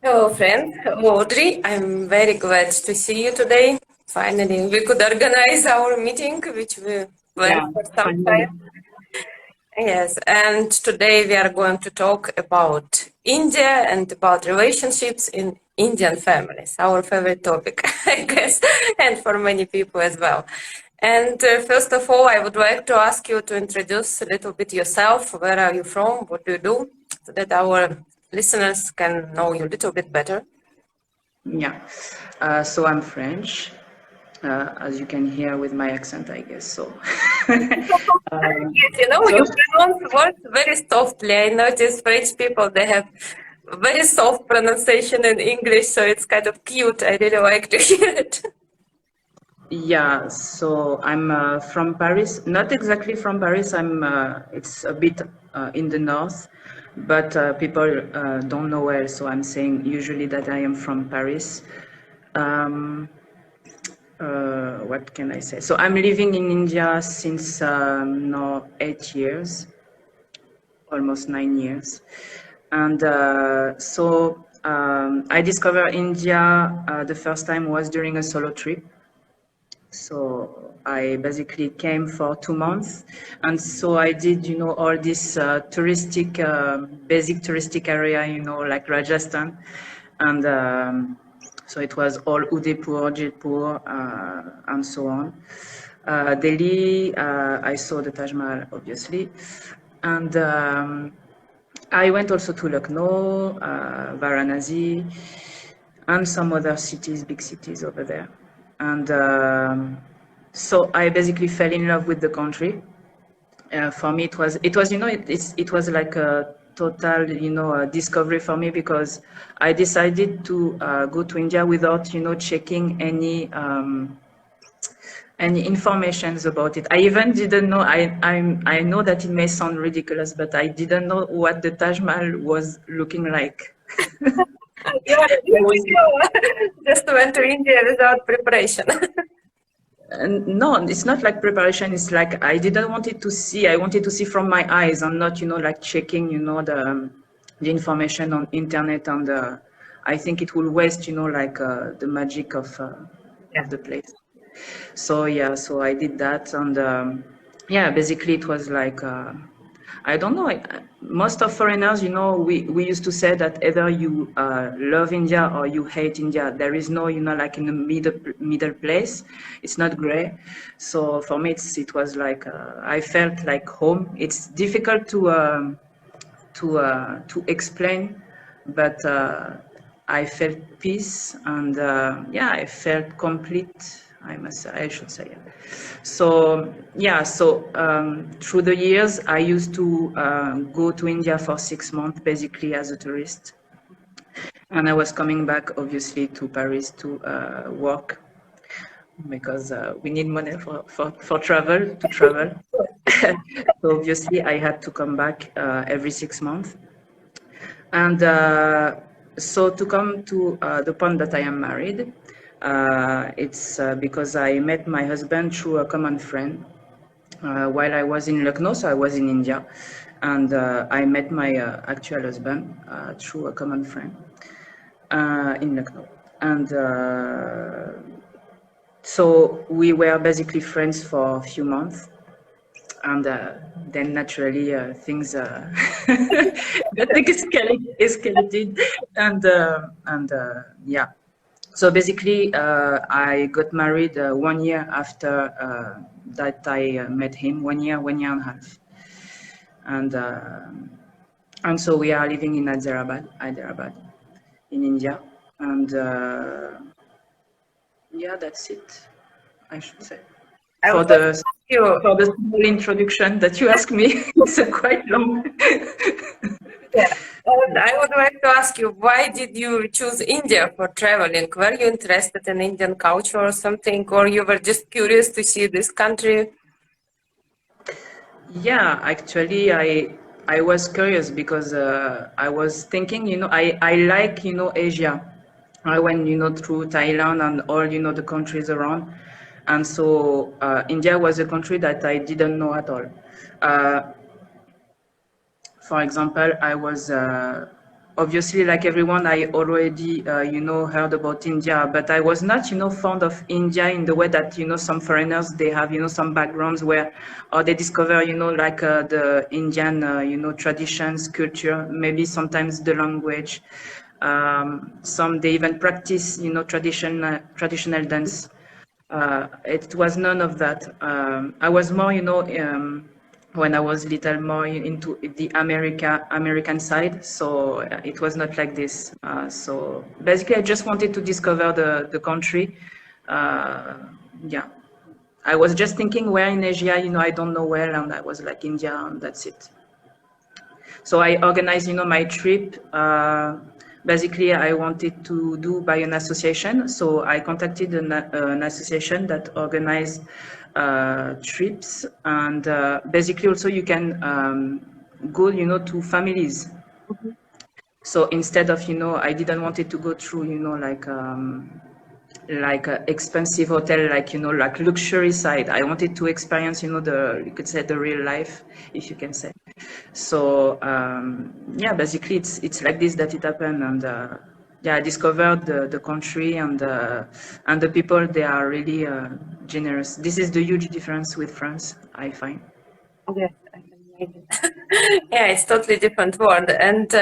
Hello, friend. Audrey, I'm very glad to see you today. Finally, we could organize our meeting, which we went Yeah, for some finally. time. Yes, and today we are going to talk about India and about relationships in Indian families, our favorite topic, I guess, and for many people as well. And first of all, I would like to ask you to introduce a little bit yourself. Where are you from? What do you do? So that our listeners can know you a little bit better. Yeah. So I'm French, as you can hear with my accent, I guess. So, Yes, so you pronounce words very softly. I notice French people, they have very soft pronunciation in English, so it's kind of cute. I really like to hear it. yeah. So I'm from Paris. Not exactly from Paris. It's a bit in the north, but people don't know where. So I'm saying usually that I am from Paris. Um, what can I say? So I'm living in India since now 8 years, almost 9 years. And I discovered India the first time was during a solo trip. So I basically came for 2 months, and so I did, all this basic touristic area, like Rajasthan, and so it was all Udaipur, Jaipur, and so on. Delhi, I saw the Taj Mahal, obviously, and I went also to Lucknow, Varanasi, and some other cities, big cities over there. And so I basically fell in love with the country. For me, it was like a total, discovery for me because I decided to go to India without, checking any informations about it. I even didn't know. I know that it may sound ridiculous, but I didn't know what the Taj Mahal was looking like. You are I was just went to India without preparation. No, it's not like preparation. It's like I didn't want it to see. I wanted to see from my eyes and not, like checking, the information on internet. And I think it will waste, like the magic Yeah. of the place. So yeah, so I did that, and yeah, basically it was like I don't know. Most of foreigners, we used to say that either you love India or you hate India. There is no, like in the middle place. It's not gray. So for me, it was like I felt like home. It's difficult to explain, but I felt peace, and yeah, I felt complete. I should say. Yeah. So yeah, so through the years, I used to go to India for 6 months, basically as a tourist, and I was coming back, obviously, to Paris to work because we need money for travel to travel. So obviously, I had to come back every 6 months. And so to come to the point that I am married, it's because I met my husband through a common friend while I was in Lucknow, so I was in India. And I met my actual husband through a common friend in Lucknow. And so we were basically friends for a few months, and then naturally things the thing escalated, and yeah. So basically, I got married 1 year after that I met him. 1 year and a half, and so we are living in Hyderabad, in India, and yeah, that's it. I should say. I For would like to the ask you, for the small introduction that you asked me, it's quite long. yeah, and I would like to ask you, why did you choose India for traveling? Were you interested in Indian culture or something, or you were just curious to see this country? Yeah, actually, I was curious because I was thinking, I like, Asia. I went, through Thailand and all, the countries around. And so India was a country that I didn't know at all. Uh, for example, I was obviously, like everyone, I already, heard about India, but I was not, fond of India in the way that, some foreigners, they have, some backgrounds where, or they discover, like the Indian, traditions, culture, maybe sometimes the language. Some they even practice, traditional dance. It was none of that. I was more, when I was little more into the American side, so it was not like this. So basically, I just wanted to discover the country. Uh, yeah, I was just thinking where in Asia, I don't know where, and I was like India, and that's it. So I organized, my trip. Basically, I wanted to do by an association. So I contacted an association that organized trips, and basically also you can go, to families. So instead of, I didn't want it to go through, like a expensive hotel, like, like luxury side. I wanted to experience, you could say the real life, if you can say. So yeah, basically it's like this that it happened, and yeah, I discovered the country, and the people, they are really generous. This is the huge difference with France, I find. Yes, I can imagine. Yeah, it's totally different world. And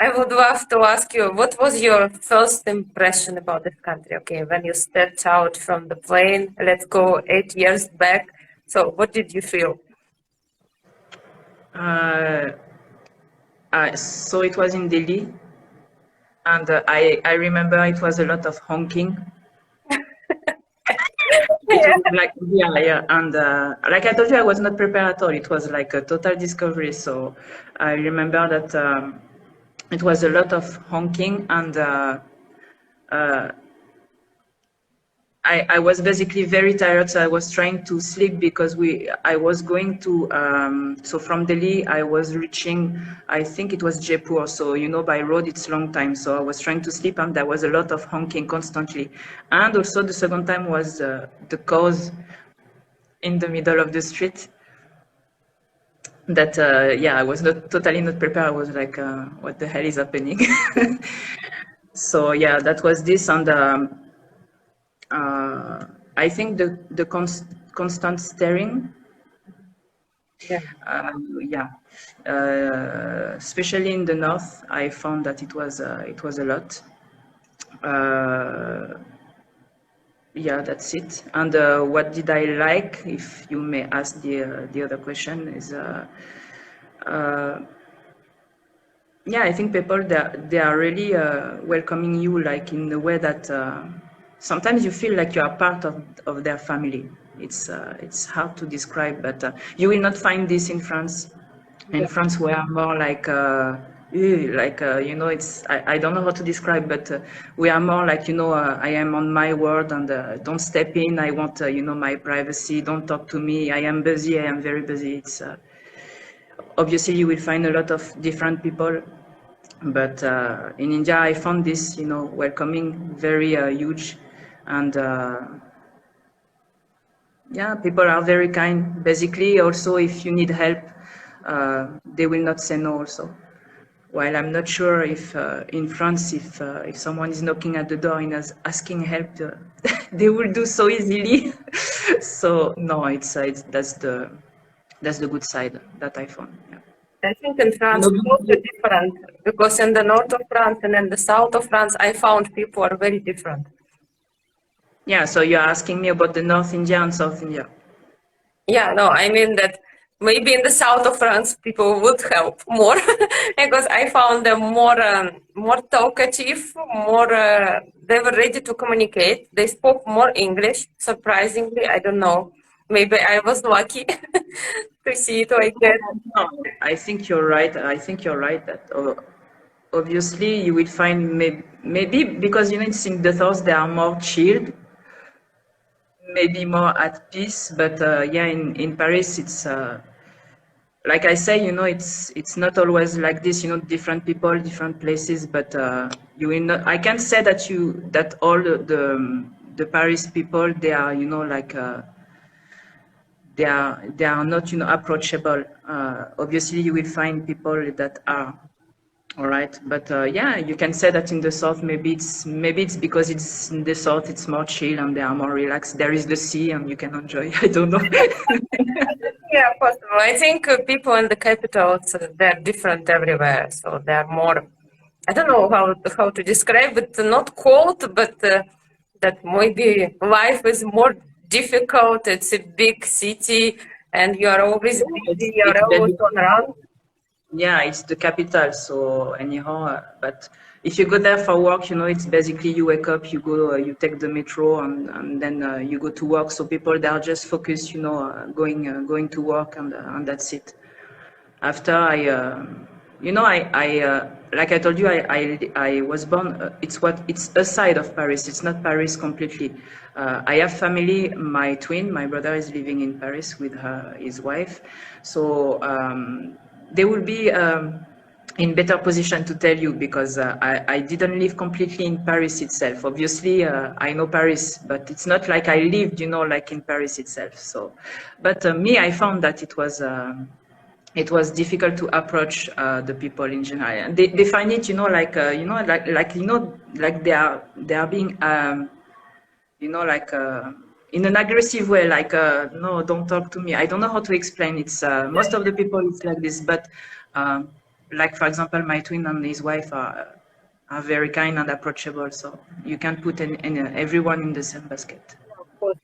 I would love to ask you, what was your first impression about this country? Okay, when you stepped out from the plane, let's go 8 years back. So what did you feel? Uh, so it was in Delhi, and I remember it was a lot of honking. It Yeah. was like, yeah, and like I told you, I was not prepared at all. It was like a total discovery. So I remember that it was a lot of honking, and uh, I was basically very tired, so I was trying to sleep because I was going to so from Delhi I was reaching, I think it was Jaipur, so by road it's long time, so I was trying to sleep, and there was a lot of honking constantly. And also the second time was the cause in the middle of the street that yeah, I was not totally not prepared. I was like, what the hell is happening? So yeah, that was this, and uh, I think the constant staring, Yeah. yeah, especially in the north, I found that it was a lot. Uh, yeah, that's it. And what did I like? If you may ask the other question, is uh, yeah, I think people, they are really welcoming you, like in a way that sometimes you feel like you are part of their family. It's hard to describe, but you will not find this in France. In Yeah. France, we are more like it's, I don't know how to describe, but we are more like, I am on my word, and don't step in. I want my privacy. Don't talk to me. I am busy. I am very busy. It's obviously you will find a lot of different people, but in India, I found this, welcoming, very huge, and yeah, people are very kind. Basically, also, if you need help, they will not say no. Also, while I'm not sure if in France, if someone is knocking at the door and is asking help, they will do so easily. So no, it's that's the good side that I found. Yeah. I think in France No, it's also different because in the north of France and in the south of France, I found people are very different. yeah, so you're asking me about the North India and South India. Yeah, no, I mean that maybe in the south of France people would help more because I found them more talkative, more they were ready to communicate. They spoke more English, surprisingly. I don't know. Maybe I was lucky to see it like that. No, I think you're right. I think you're right that obviously you will find maybe because it's in the south they are more chilled, maybe more at peace. But yeah, in Paris it's like I say, it's not always like this. Different people, different places. But you will not. I can't say that all the Paris people, they are like. They are not approachable. Obviously, you will find people that are. All right, but yeah, you can say that in the south, maybe it's because it's in the south, it's more chill and they are more relaxed. There is the sea and you can enjoy. I don't know. Yeah, possible. I think people in the capitals, they're different everywhere. So they're more, I don't know how to describe it, not cold, but that maybe life is more difficult. It's a big city and you are always busy, you It's are always very on run. Yeah, it's the capital. So anyhow, but if you go there for work, it's basically you wake up, you go, you take the metro, and then you go to work. So people they are just focused, going to work, and that's it. After like I told you, I was born. It's a side of Paris. It's not Paris completely. I have family. My brother is living in Paris with his wife, so they will be in better position to tell you because I didn't live completely in Paris itself. Obviously, I know Paris, but it's not like I lived, like in Paris itself. So, but me, I found that it was difficult to approach the people in general. And they find it, like they are being, like in an aggressive way, like no, don't talk to me. I don't know how to explain. It's most of the people it's like this, but like for example, my twin and his wife are very kind and approachable. So you can't put everyone in the same basket.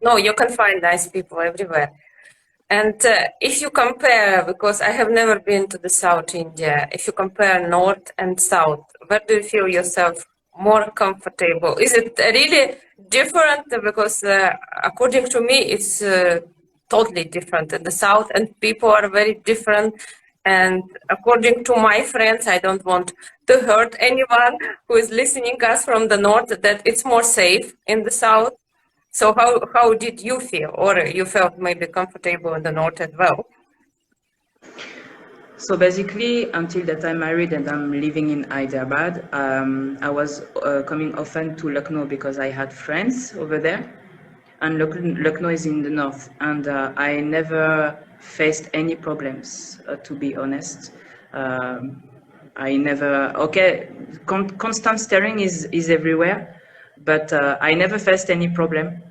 No, you can find nice people everywhere. And if you compare, because I have never been to the South India, if you compare North and South, where do you feel yourself more comfortable? Is it really different? Because according to me, it's totally different in the South, and people are very different. And according to my friends, I don't want to hurt anyone who is listening us from the North, that it's more safe in the South. So how did you feel, or you felt maybe comfortable in the north as well? So basically, until that I'm married and I'm living in Hyderabad, I was coming often to Lucknow because I had friends over there, and Lucknow is in the north, and I never faced any problems, to be honest. Um, I never, okay, constant staring is everywhere, but I never faced any problem.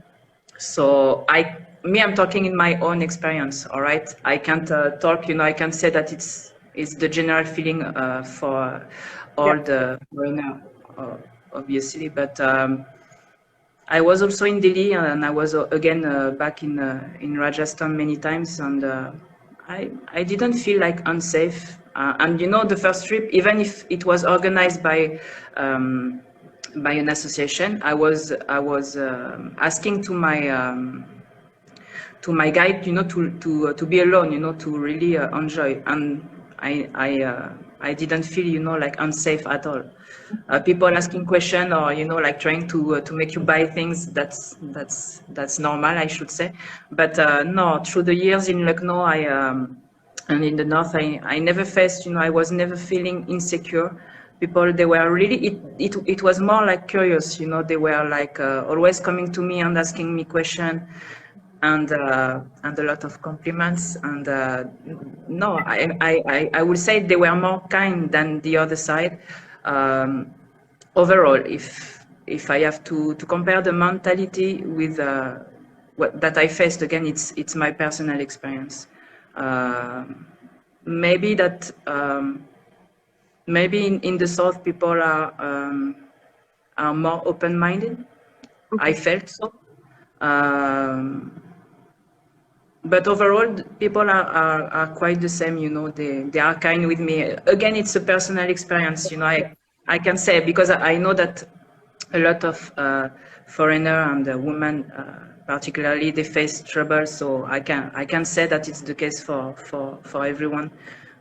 So I'm talking in my own experience. All right, I can't talk. I can say that it's the general feeling for Yeah. all the foreigner, obviously. But I was also in Delhi, and I was again back in Rajasthan many times, and I didn't feel like unsafe. And the first trip, even if it was organized by an association, I was asking to my guide, to be alone, to really enjoy. And I didn't feel, like unsafe at all. People asking question or like trying to make you buy things. That's normal, I should say. But no, through the years in Lucknow, and in the north, I never faced, I was never feeling insecure. People, they were really, it was more like curious, they were like always coming to me and asking me question, and a lot of compliments. And no, I would say they were more kind than the other side. Um, Overall, if I have to compare the mentality with what that I faced, again, it's my personal experience. Maybe that maybe in the south people are more open-minded. I felt so. Um, but overall, people are quite the same, they are kind with me. Again, it's a personal experience, I can say, because I know that a lot of foreigner and women, particularly, they face trouble. So I can say that it's the case for everyone.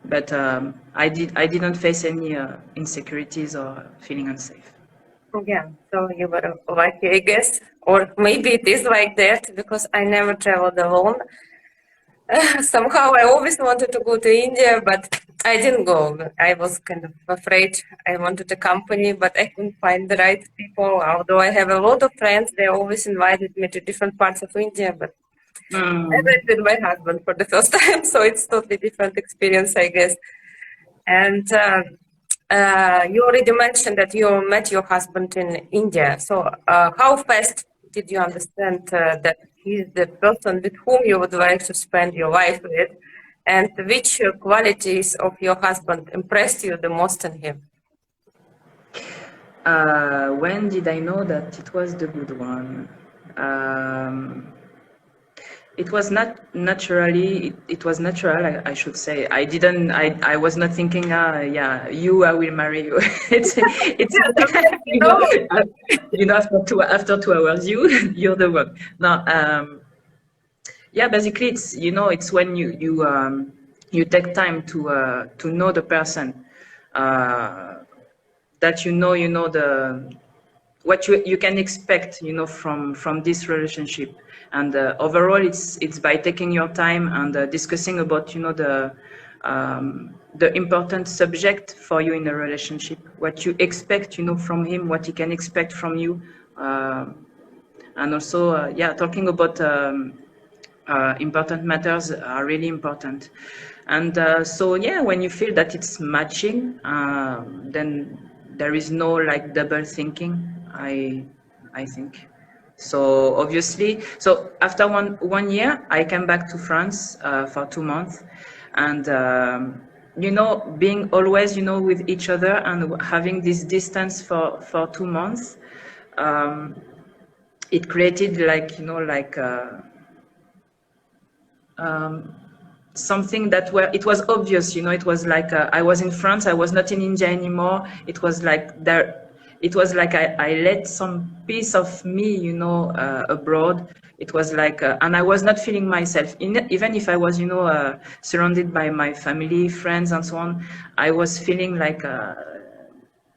But I didn't face any insecurities or feeling unsafe. Yeah, so you were lucky, I guess, or maybe it is like that because I never traveled alone. Somehow I always wanted to go to India, but I didn't go. I was kind of afraid. I wanted a company, but I couldn't find the right people. Although I have a lot of friends, they always invited me to different parts of India, but I Mm. went with my husband for the first time, so it's totally different experience, I guess. And You already mentioned that you met your husband in India. So, how fast did you understand that he's the person with whom you would like to spend your life with? And which qualities of your husband impressed you the most in him? When did I know that it was the good one? Um, it was not naturally. It was natural, I should say. I didn't. I was not thinking. Yeah, I will marry you. It's you know, No. after 2 hours, you're the one. No. Yeah, basically, it's when you take time to know the person, uh, that the what you can expect from this relationship. And overall, it's by taking your time and discussing about the important subject for you in a relationship, what you expect from him, what he can expect from you, uh, and also talking about important matters are really important. And so yeah, when you feel that it's matching, then there is no like double thinking, I think. So obviously, so after one year, I came back to France for 2 months. And being always with each other and having this distance for 2 months, um, it created like something that where it was obvious. It was like I was in France, I was not in India anymore. It was like there, it was like I let some piece of me, abroad. It was like, and I was not feeling myself. Even if I was, surrounded by my family, friends, and so on, I was feeling like,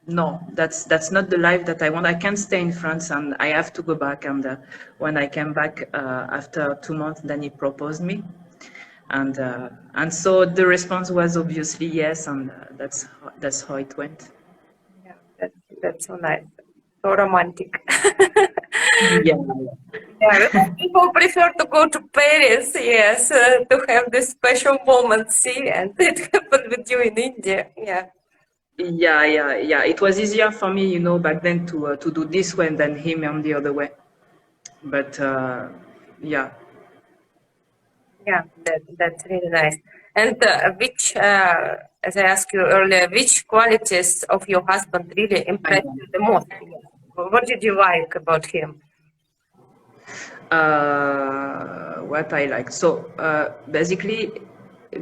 no, that's not the life that I want. I can't stay in France, and I have to go back. And when I came back after 2 months, then he proposed me. And so the response was obviously yes, and that's how it went. Yeah, that's so nice. So romantic. Yeah, Yeah, people prefer to go to Paris, yes, to have this special moment, see, and it happened with you in India. Yeah. yeah. It was easier for me, back then to do this way than him on the other way. But yeah. Yeah, that's really nice. And as I asked you earlier, which qualities of your husband really impressed you the most? What did you like about him? What I like. So basically,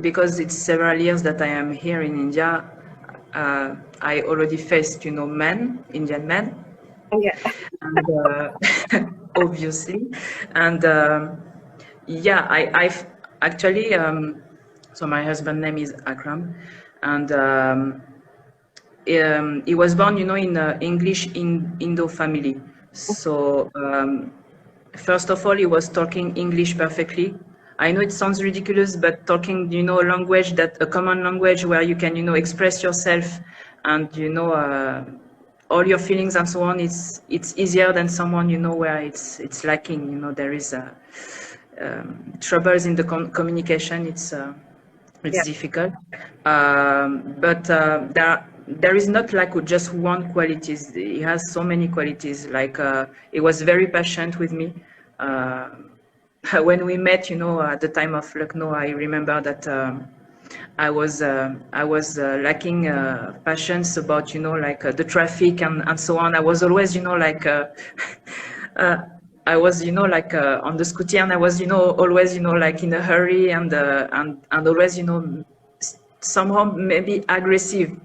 because it's several years that I am here in India, I already faced, Indian men, Yeah, and obviously, and yeah, I've actually. So my husband's name is Akram, and he was born, in English Indo family. So first of all, he was talking English perfectly. I know it sounds ridiculous, but talking, a language a common language where you can, express yourself and, all your feelings and so on. It's easier than someone, where it's lacking. There is troubles in the communication. It's yeah, difficult, but there is not like just one qualities. He has so many qualities. Like he was very patient with me. Uh, when we met, at the time of Lucknow, I remember that I was lacking patience about like the traffic and so on. I was always like. Uh, I was, like on the scooter, and I was, always, like in a hurry and always, somehow maybe aggressive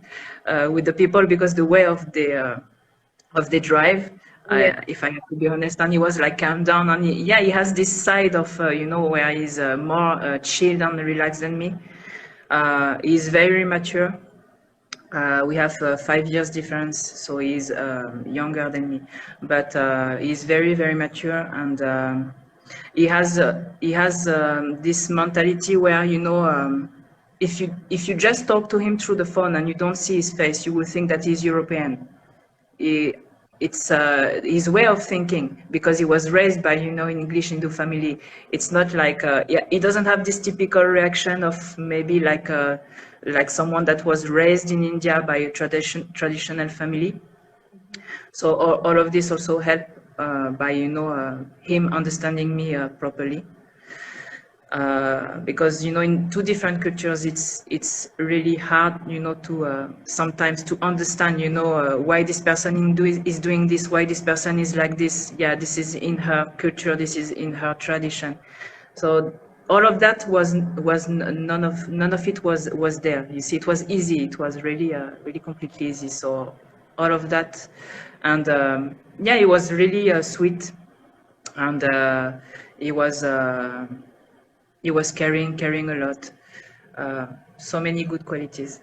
with the people because the way of the drive. yeah, If I have to be honest, and he was like calm down, and he has this side of where he's more chilled and relaxed than me. He's very mature. We have 5 years difference, so he's younger than me, but he's very very mature, and he has this mentality where if you just talk to him through the phone and you don't see his face, you will think that he's European. He, it's his way of thinking, because he was raised by, in English Hindu family. It's not like yeah, he doesn't have this typical reaction of maybe like someone that was raised in India by a traditional family. So all of this also helped by him understanding me properly. Because in two different cultures, it's really hard, to sometimes to understand, why this person is doing this, why this person is like this. Yeah, this is in her culture, this is in her tradition. So all of that none of it was there. You see, it was easy. It was really really completely easy. So all of that, and yeah, it was really sweet, and he was caring a lot. So many good qualities.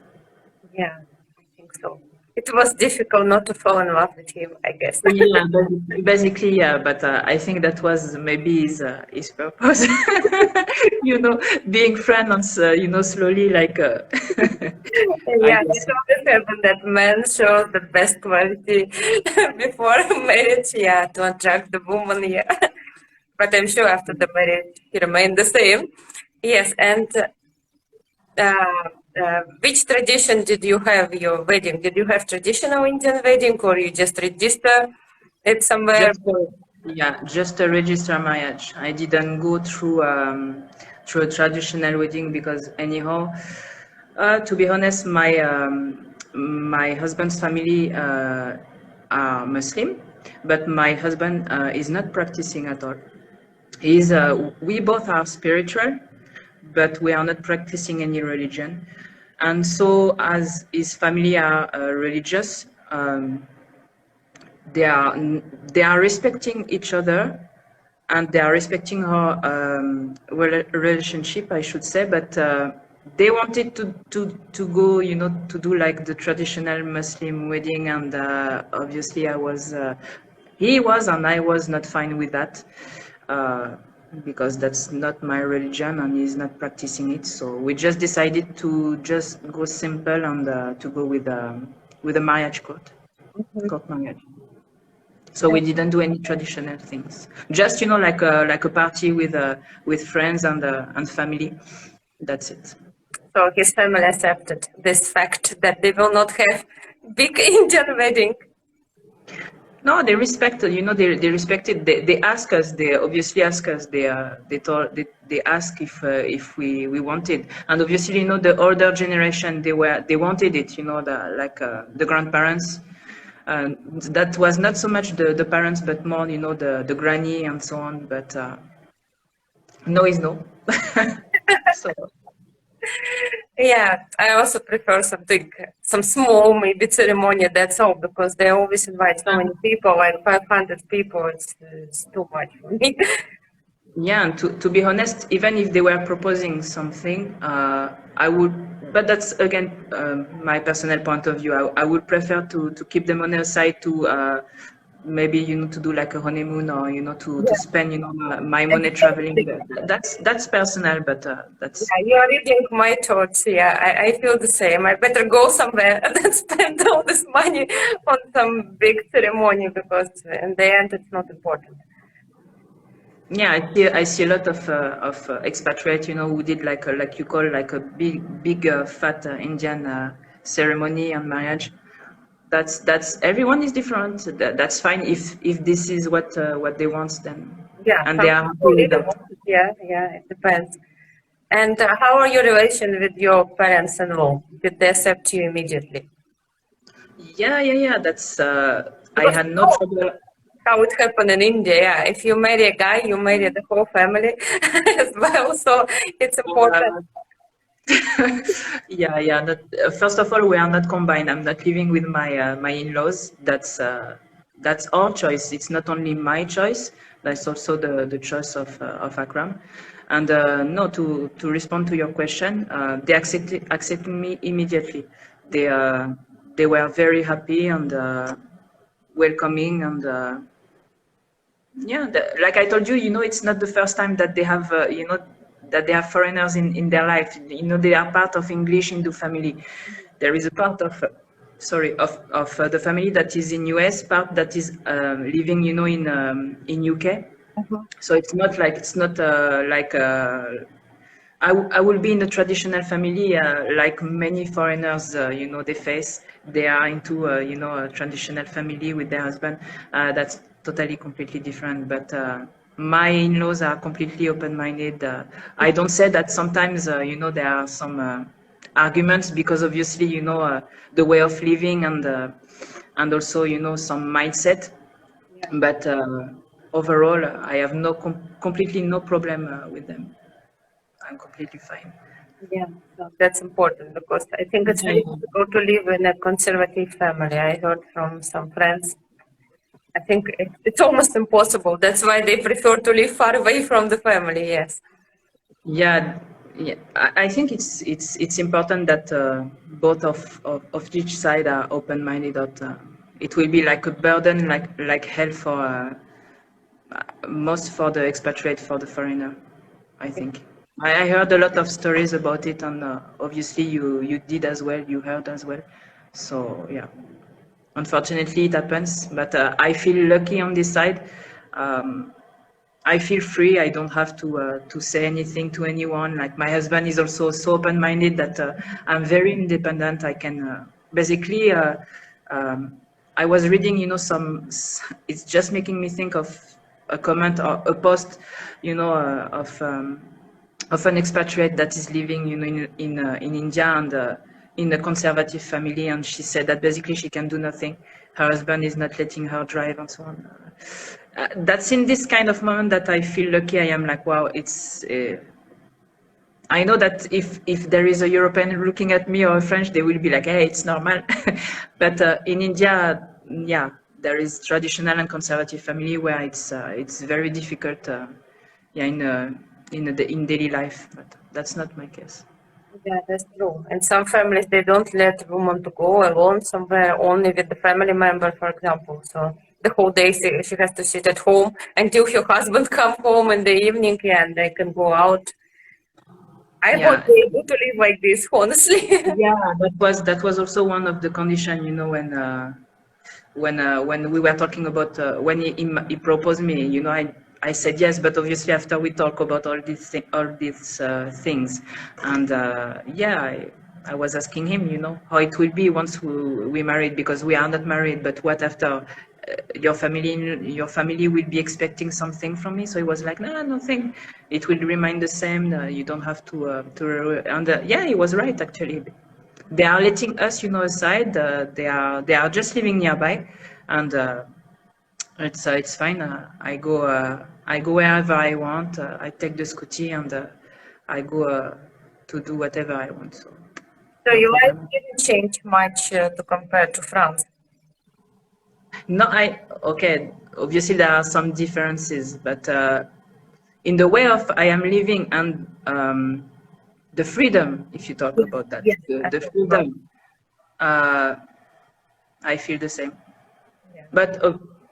Yeah, I think so. It was difficult not to fall in love with him, I guess. Yeah, basically, yeah. But I think that was maybe his purpose. Being friends, slowly, like. I Yeah, guess. it always happened that men show the best quality before marriage, yeah, to attract the woman, yeah. But I'm sure after the marriage, he remained the same. Yes, and which tradition did you have your wedding? Did you have traditional Indian wedding or you just register it somewhere? Just a register marriage. I didn't go through a traditional wedding because anyhow, to be honest, my husband's family are Muslim, but my husband is not practicing at all. We both are spiritual, but we are not practicing any religion. And so, as his family are religious, they are they are respecting each other, and they are respecting our relationship, I should say. But they wanted to go, to do like the traditional Muslim wedding, and obviously he was, and I was not fine with that. Because that's not my religion and he's not practicing it. So we just decided to just go simple and to go with a marriage court marriage. So we didn't do any traditional things. Just like a party with friends and family. That's it. So his family accepted this fact that they will not have big Indian wedding. No, they respect. They respect it. They ask us. They obviously ask us. They ask if we wanted. And obviously, the older generation, they wanted it. The grandparents. And that was not so much the parents, but more the granny and so on. But no is no. So. Yeah, I also prefer some small maybe ceremony, that's all, because they always invite so many people, like 500 people, it's too much for me. Yeah, and to be honest, even if they were proposing something, I would, but that's again my personal point of view. I would prefer to keep the money aside to maybe to do like a honeymoon, or to spend my money traveling. That's personal, but that's. Yeah, you're reading my thoughts. Yeah, I feel the same. I better go somewhere than spend all this money on some big ceremony because in the end it's not important. Yeah, I see a lot of expatriates, who did like you call like a big fat Indian ceremony and marriage. That's everyone is different. That's fine if this is what they want, then Yeah, and they some are people happy with really that. want it. Yeah, yeah, it depends. And how are your relation with your parents-in-law? Did they accept you immediately? Yeah. That's I Because had no trouble. how it happened in India. Yeah, if you marry a guy, you marry the whole family as well. So it's important. Uh, yeah. First of all, we are not combined. I'm not living with my in-laws. That's our choice. It's not only my choice. That's also the choice of Akram. And no, to respond to your question, they accepted me immediately. They uh, they were very happy and welcoming, and yeah, like I told you, it's not the first time that they have that they have foreigners in their life. They are part of English Hindu family. There is a part of sorry, of the family that is in US, part that is living, you know, in UK. So it's not like I will be in a traditional family like many foreigners, you know, they face. They are into, you know, a traditional family with their husband. That's totally completely different. But my in-laws are completely open-minded. I don't say that sometimes, you know, there are some arguments because obviously, you know, the way of living and also, you know, some mindset. Yeah. But overall, I have completely no problem with them. I'm completely fine. Yeah, so that's important because I think it's Yeah, very difficult to live in a conservative family. I heard from some friends. I think it's almost impossible. That's why they prefer to live far away from the family. Yes. yeah, yeah. I think it's important that both of each side are open-minded. That it will be like a burden, like hell for most for the expatriate, for the foreigner. I think. I heard a lot of stories about it, and obviously you did as well. You heard as well. So yeah. Unfortunately, it happens, but I feel lucky on this side. Um, I feel free. I don't have to say anything to anyone. Like my husband is also so open-minded that I'm very independent. I can basically. Um, I was reading, you know, It's just making me think of a comment or a post, you know, of an expatriate that is living, you know, in India and in a conservative family, and she said that basically she can do nothing. Her husband is not letting her drive and so on. That's in this kind of moment that I feel lucky. I am like, wow, it's. I know that if there is a European looking at me or a French, they will be like, hey, it's normal. But in India, yeah, there is traditional and conservative family where it's very difficult. Yeah, in daily life, but that's not my case. Yeah, that's true. In some families, they don't let women to go alone somewhere only with the family member, for example. So the whole day she has to sit at home until her husband come home in the evening, yeah, and they can go out. I won't Yeah, be able to live like this, honestly. yeah, that was also one of the condition, you know, when we were talking about when he proposed me, you know, I said yes, but obviously after we talk about all these things, and yeah, I was asking him, you know, how it will be once we married, because we are not married, but what after your family will be expecting something from me. So he was like, no, nothing. It will remain the same. You don't have and yeah, he was right actually. They are letting us, you know, aside. They are just living nearby, and it's fine. I go wherever I want. I take the scooty and I go to do whatever I want. So So no your life problem. didn't change much to compare to France. No, okay. Obviously, there are some differences, but in the way of I am living and the freedom, if you talk Yes, about that, yes, the that's right. freedom, uh, I feel the same. Yeah. But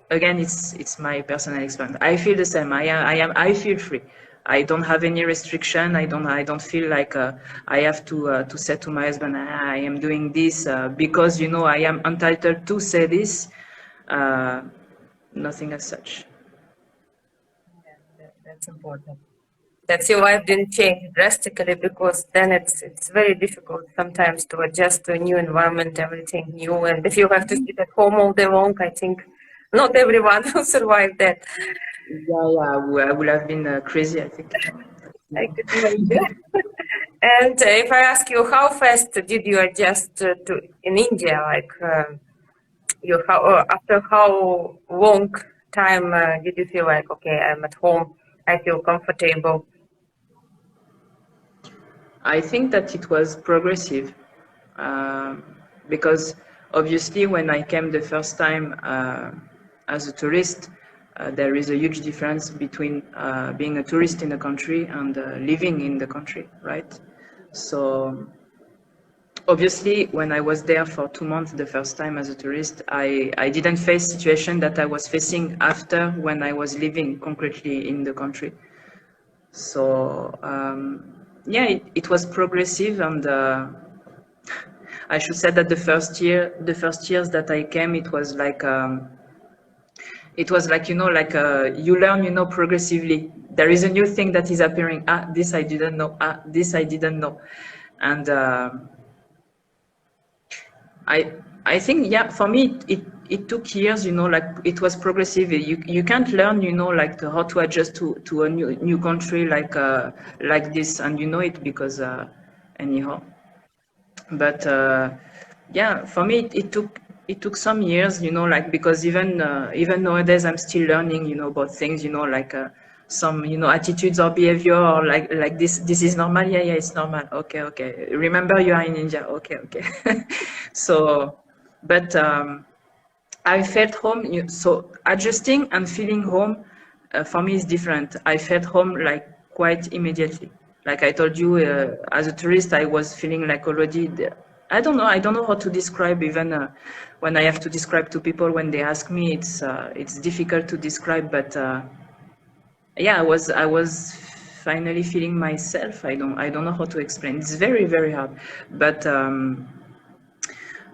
again, it's my personal experience. I feel the same. I feel free. I don't have any restriction. I don't feel like I have to say to my husband, I am doing this because, you know, I am entitled to say this. Uh, Nothing as such. Yeah, that's important. That your life didn't change drastically because then it's very difficult sometimes to adjust to a new environment, everything new. And if you have to sit at home all day long, I think not everyone will survive that. Yeah, yeah, I would have been crazy, I think. I could imagine. And if I ask you, how fast did you adjust to in India? Like after how long time did you feel like, okay, I'm at home, I feel comfortable? I think that it was progressive um, because obviously when I came the first time as a tourist, there is a huge difference between being a tourist in a country and living in the country, right? So obviously when I was there for 2 months the first time as a tourist, I didn't face situation that I was facing after when I was living concretely in the country. So yeah, it was progressive, and I should say that the first years that I came, it was like you learn, progressively. There is a new thing that is appearing. This I didn't know. This I didn't know. And I I think, yeah, for me it took years, like it was progressive. You can't learn, like how to adjust to a new country like this, and you know it because anyhow. But yeah, for me it took some years, like because even nowadays I'm still learning, about things, like some, attitudes or behavior, or like this is normal. Yeah, yeah, it's normal. Okay, okay. Remember, you are in India. Okay, okay. So, but I felt home. So adjusting and feeling home for me is different. I felt home like quite immediately. Like I told you, as a tourist, I was feeling like already. I don't know. I don't know how to describe, even when I have to describe to people when they ask me. It's difficult to describe, but yeah, I was finally feeling myself. I don't know how to explain. It's very very hard, but.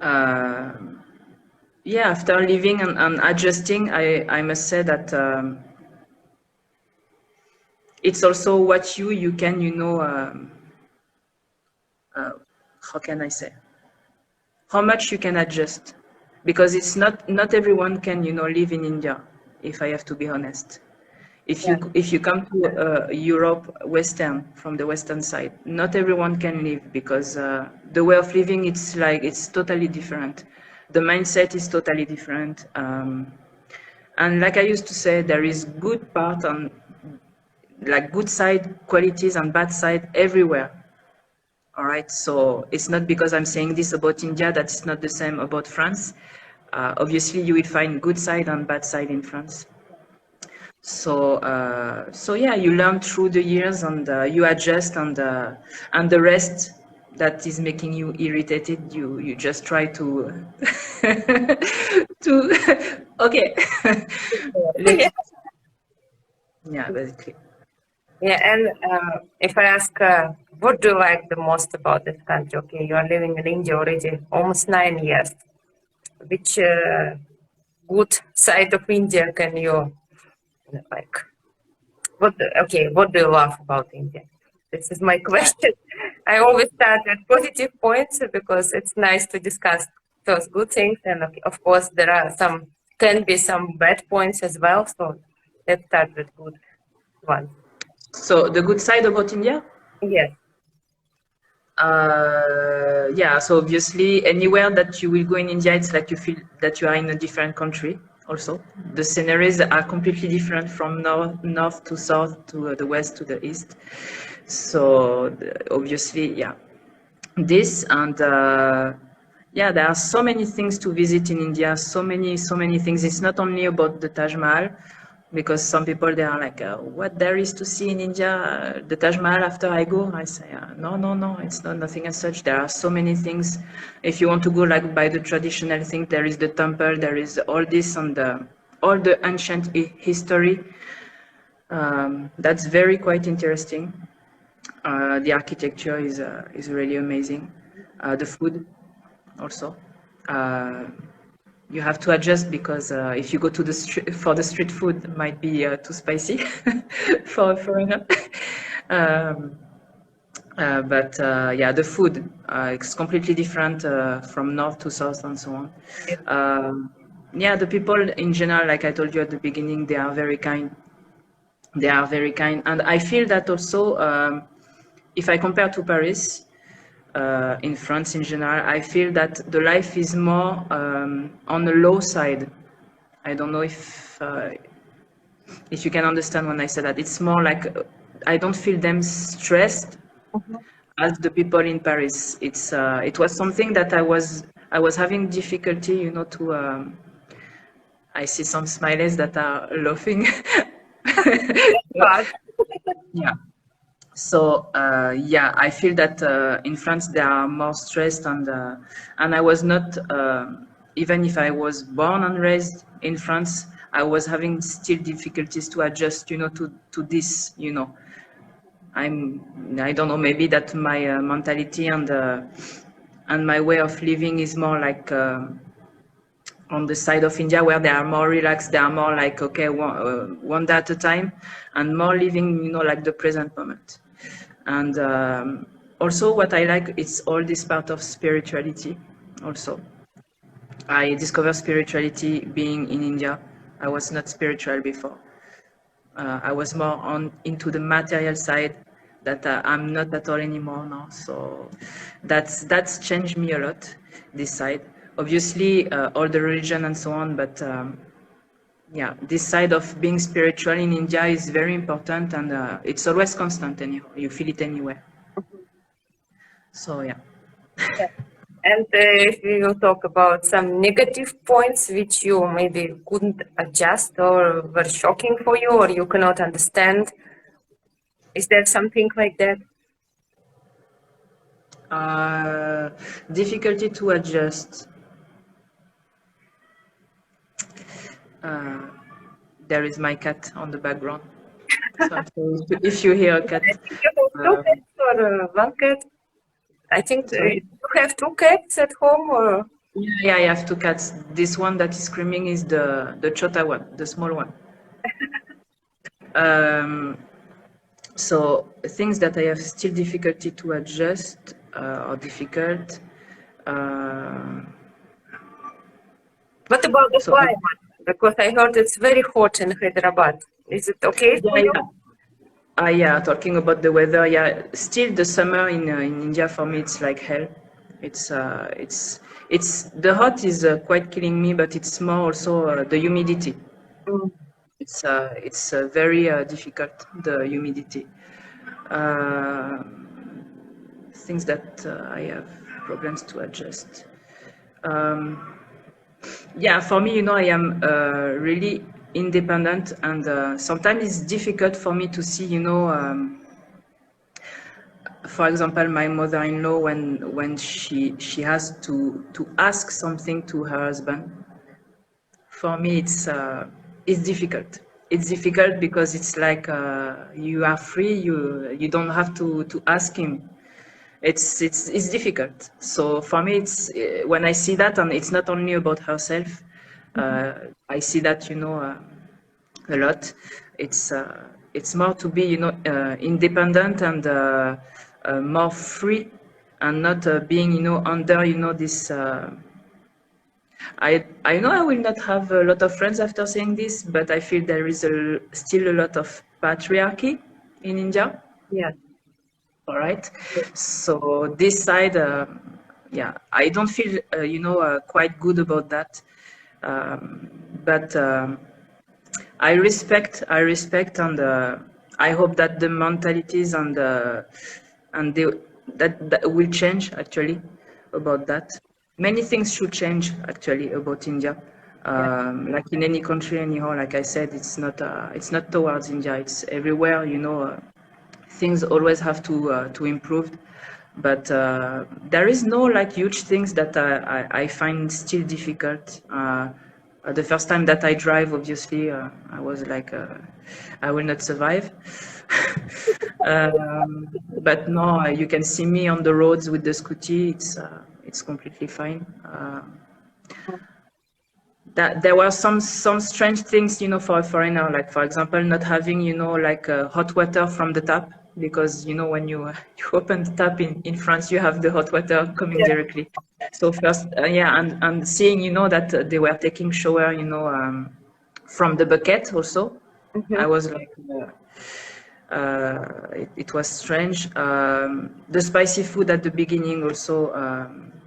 Uh, yeah, after living and adjusting, I must say that it's also what you can, how can I say, how much you can adjust, because it's not everyone can, live in India, if I have to be honest. If you come to Europe, Western, from the Western side, not everyone can live, because the way of living, it's totally different. The mindset is totally different. And like I used to say, there is good part on, like, good side qualities and bad side everywhere. All right. So it's not because I'm saying this about India that it's not the same about France. Obviously, you will find good side and bad side in France. So yeah, you learn through the years, and you adjust, and the rest that is making you irritated, you just try to to okay. Yeah, Yeah, basically. yeah. And if I ask, what do you like the most about this country? Okay, you are living in India already almost 9 years. Which good side of India can you like? Okay, what do you love about India? This is my question. I always start with positive points because it's nice to discuss those good things, and of course there are can be some bad points as well. So let's start with good ones. So the good side about India? Yes. Yeah, so obviously anywhere that you will go in India, it's like you feel that you are in a different country also. The sceneries are completely different from north to south to the west to the east. So obviously, yeah, this and yeah, there are so many things to visit in India, so many things. It's not only about the Taj Mahal, because some people, they are like, what there is to see in India, the Taj Mahal after I go. I say, no, no, no, it's not nothing as such. There are so many things. If you want to go like by the traditional thing, there is the temple, there is all this, and all the ancient history. That's very quite interesting. The architecture is really amazing. The food also. Uh, you have to adjust, because if you go to the street for the street food, it might be too spicy for a foreigner. Um, but yeah, the food is completely different from north to south and so on. Yeah, the people in general, like I told you at the beginning, they are very kind. They are very kind, and I feel that also. If I compare to Paris, in France in general, I feel that the life is more on the low side. I don't know if you can understand when I say that. It's more like I don't feel them stressed as the people in Paris. It was something that I was having difficulty, to. I see some smileys that are laughing. But Yeah. So yeah, I feel that in France they are more stressed, and I was not, even if I was born and raised in France, I was having still difficulties to adjust, to this. I don't know, maybe that my mentality and and my way of living is more like on the side of India, where they are more relaxed, they are more like, okay, one day at a time, and more living, like the present moment. And also what I like, it's all this part of spirituality also. I discovered spirituality being in India. I was not spiritual before. I was more into the material side that I'm not at all anymore now. So that's changed me a lot, this side. Obviously, all the religion and so on, but yeah, this side of being spiritual in India is very important, and it's always constant, and you feel it anywhere. So yeah. Yeah. And if you talk about some negative points which you maybe couldn't adjust or were shocking for you or you cannot understand, is there something like that? Difficulty to adjust. There is my cat on the background. So I'm sorry if you hear a cat. I think you have two cats or one cat. I think Sorry? you have two cats at home or? Yeah, I have two cats. This one that is screaming is the chota one, the small one. So things that I have still difficulty to adjust or difficult. What about the So climate? Because I heard it's very hot in Hyderabad. Is it okay for you? yeah, talking about the weather, yeah, still the summer in India for me it's like hell. It's the hot is quite killing me, but it's more also the humidity. Mm. It's very difficult, the humidity. Things that I have problems to adjust. Yeah, for me, I am really independent, and sometimes it's difficult for me to see, for example, my mother-in-law when she has to ask something to her husband. For me, it's difficult. It's difficult because it's like you are free. You don't have to ask him. It's difficult. So for me, it's when I see that, and it's not only about herself. I see that a lot. It's more to be independent and more free, and not being under this. I know I will not have a lot of friends after saying this, but I feel there is still a lot of patriarchy in India. Yeah. All right. So this side, yeah, I don't feel quite good about that. But I respect, and I hope that the mentalities and that will change actually about that. Many things should change actually about India. Like in any country, anyhow, like I said, it's not towards India. It's everywhere. Things always have to improve, but there is no like huge things that I find still difficult. The first time that I drive, obviously, I was like, I will not survive. But no, you can see me on the roads with the scooty. It's completely fine. That there were some strange things, for a foreigner, like for example, not having, like hot water from the tap, because when you open the tap in France, you have the hot water coming directly. So first, yeah, and seeing, that they were taking shower, from the bucket also. I was like, it was strange. The spicy food at the beginning also.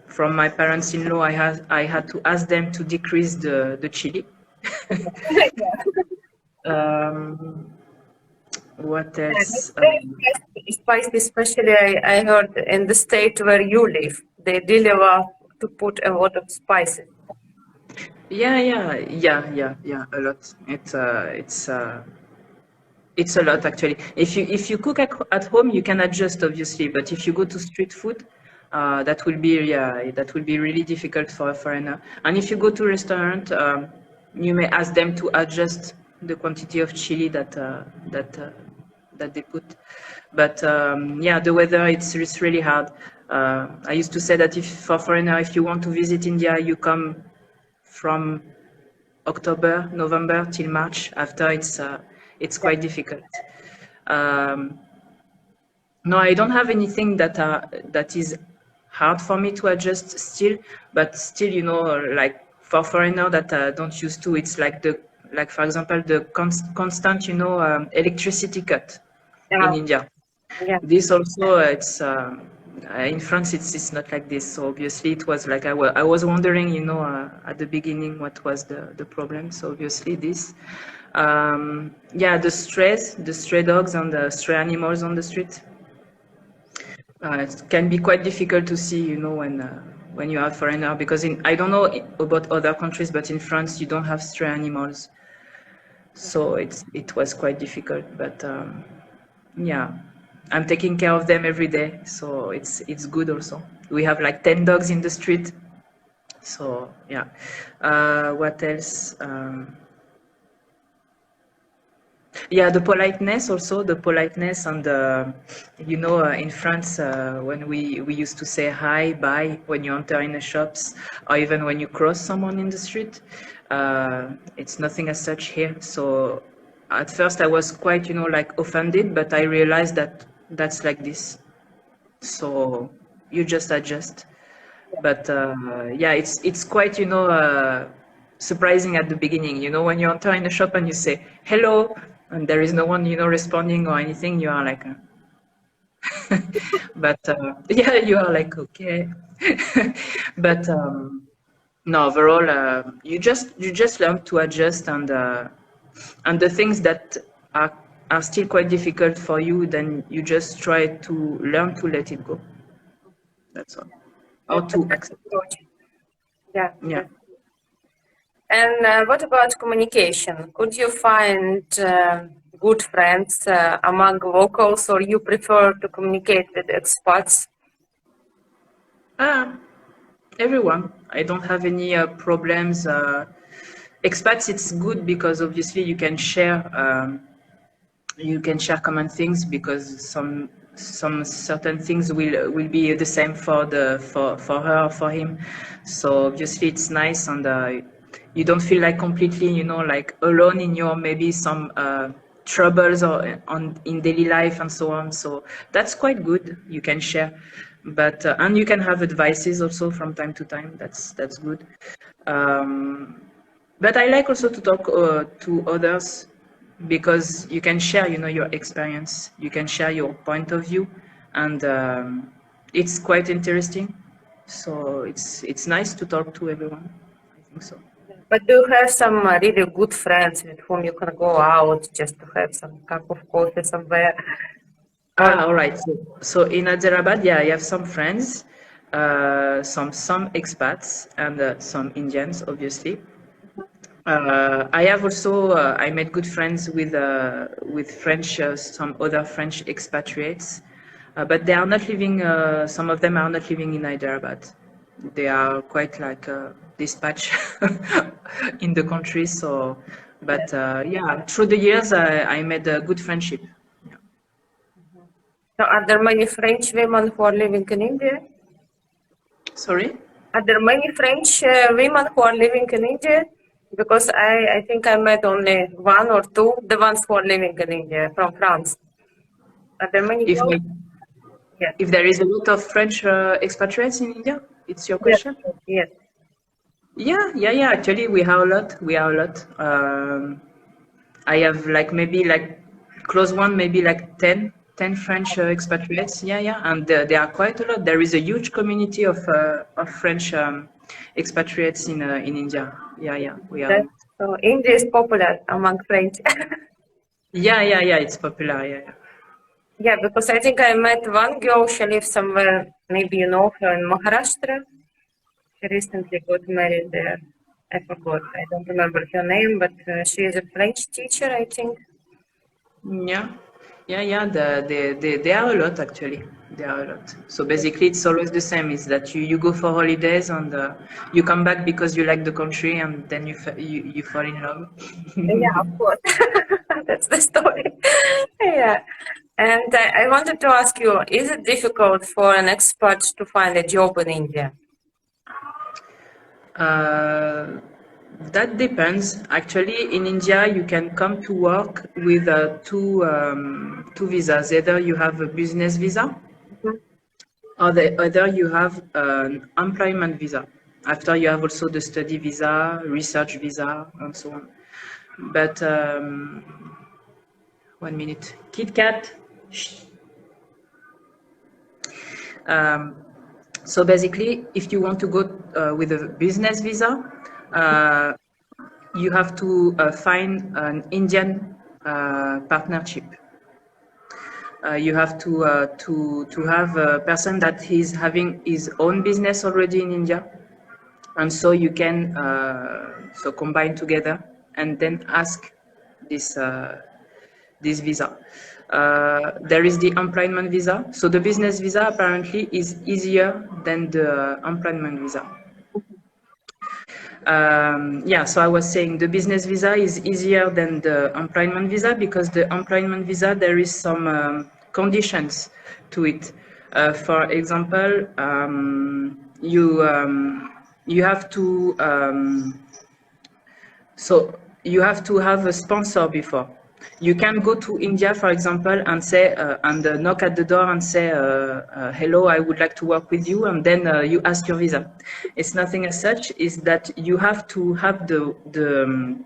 From my parents-in-law, I had to ask them to decrease the chili. What else? Spicy, especially I heard in the state where you live, they really love to put a lot of spices. Yeah, a lot. It's a lot actually. If you cook at home, you can adjust obviously, but if you go to street food, that will be really difficult for a foreigner. And if you go to a restaurant, you may ask them to adjust the quantity of chili that they put. But yeah, the weather it's really hard. I used to say that if for foreigner, if you want to visit India, you come from October, November till March. After it's quite difficult. Um, no, I don't have anything that is hard for me to adjust still, but still, like for foreigner that don't used to, it's like like for example the constant, electricity cut in Yeah. India. Yeah. This also, it's in France, it's not like this. So obviously, it was like I was wondering, at the beginning, what was the problem. So obviously, this, yeah, the stray dogs and the stray animals on the street. It can be quite difficult to see, when you are a foreigner, because I don't know about other countries, but in France, you don't have stray animals, so it was quite difficult. But yeah, I'm taking care of them every day, so it's good also. We have like 10 dogs in the street, so yeah. What else? Yeah, the politeness also, the politeness and in France, when we used to say hi, bye when you enter in the shops, or even when you cross someone in the street, it's nothing as such here. So at first I was quite, like offended, but I realized that that's like this. So you just adjust. But yeah, it's quite, surprising at the beginning. When you enter in a shop and you say hello, and there is no one, responding or anything, you are like, but yeah, you are like, okay. But no, overall, you just learn to adjust, and the things that are are still quite difficult for you, then you just try to learn to let it go. That's all. Or That's a to good accept. approach. Yeah. Yeah. And what about communication? Could you find good friends among locals, or you prefer to communicate with expats? Um, Everyone. I don't have any problems. Expats, it's good because obviously you can share common things, because some certain things will be the same for her or for him. So obviously it's nice, and you don't feel like completely, like alone in your maybe some troubles or in daily life and so on. So that's quite good. You can share, but and you can have advices also from time to time. That's good. Um, but I like also to talk to others, because you can share, your experience. You can share your point of view, and it's quite interesting. So it's nice to talk to everyone. I think so. But do you have some really good friends with whom you can go out just to have some cup of coffee somewhere? Or All right. So in Hyderabad, yeah, I have some friends, some expats, and some Indians, obviously. I have also I made good friends with French, some other French expatriates, but they are not living. Some of them are not living in Hyderabad. They are quite like dispatched in the country. So, but yeah, through the years, I made a good friendship. Yeah. so are there many French women who are living in India? Sorry. Are there many French women who are living in India? Because I think I met only one or two, the ones who are living in India from France. Are there many If girls? I, Yes. if there is a lot of French expatriates in India, it's your Yes. question? Yes. Yeah. Actually, we have a lot. We have a lot. I have like maybe like close one, maybe like 10 French expatriates. Yeah, and there are quite a lot. There is a huge community of French expatriates in India. Yeah, we are. That, so India is popular among French. Yeah. It's popular. Yeah. Yeah, because I think I met one girl, she lives somewhere, maybe you know her in Maharashtra. She recently got married there. I forgot, I don't remember her name, but she is a French teacher, I think. Yeah. There are a lot actually. There are a lot. So basically, it's always the same. Is that you go for holidays, and you come back because you like the country, and then you fall in love. Yeah, of course. That's the story. Yeah. And I wanted to ask you, is it difficult for an expat to find a job in India? That depends. Actually, in India, you can come to work with two visas. Either you have a business visa, or the other you have an employment visa. After you have also the study visa, research visa, and so on. But 1 minute, Kit Kat. So basically, if you want to go with a business visa, uh, you have to find an Indian partnership. You have to have a person that is having his own business already in India, and so you can so combine together and then ask this this visa. There is the employment visa. So the business visa apparently is easier than the employment visa. Yeah, so I was saying the business visa is easier than the employment visa because the employment visa, there is some conditions to it. For example, you have to so you have to have a sponsor before. You can go to India, for example, and say and knock at the door and say, "Hello, I would like to work with you," and then you ask your visa. It's nothing as such. Is that you have to have the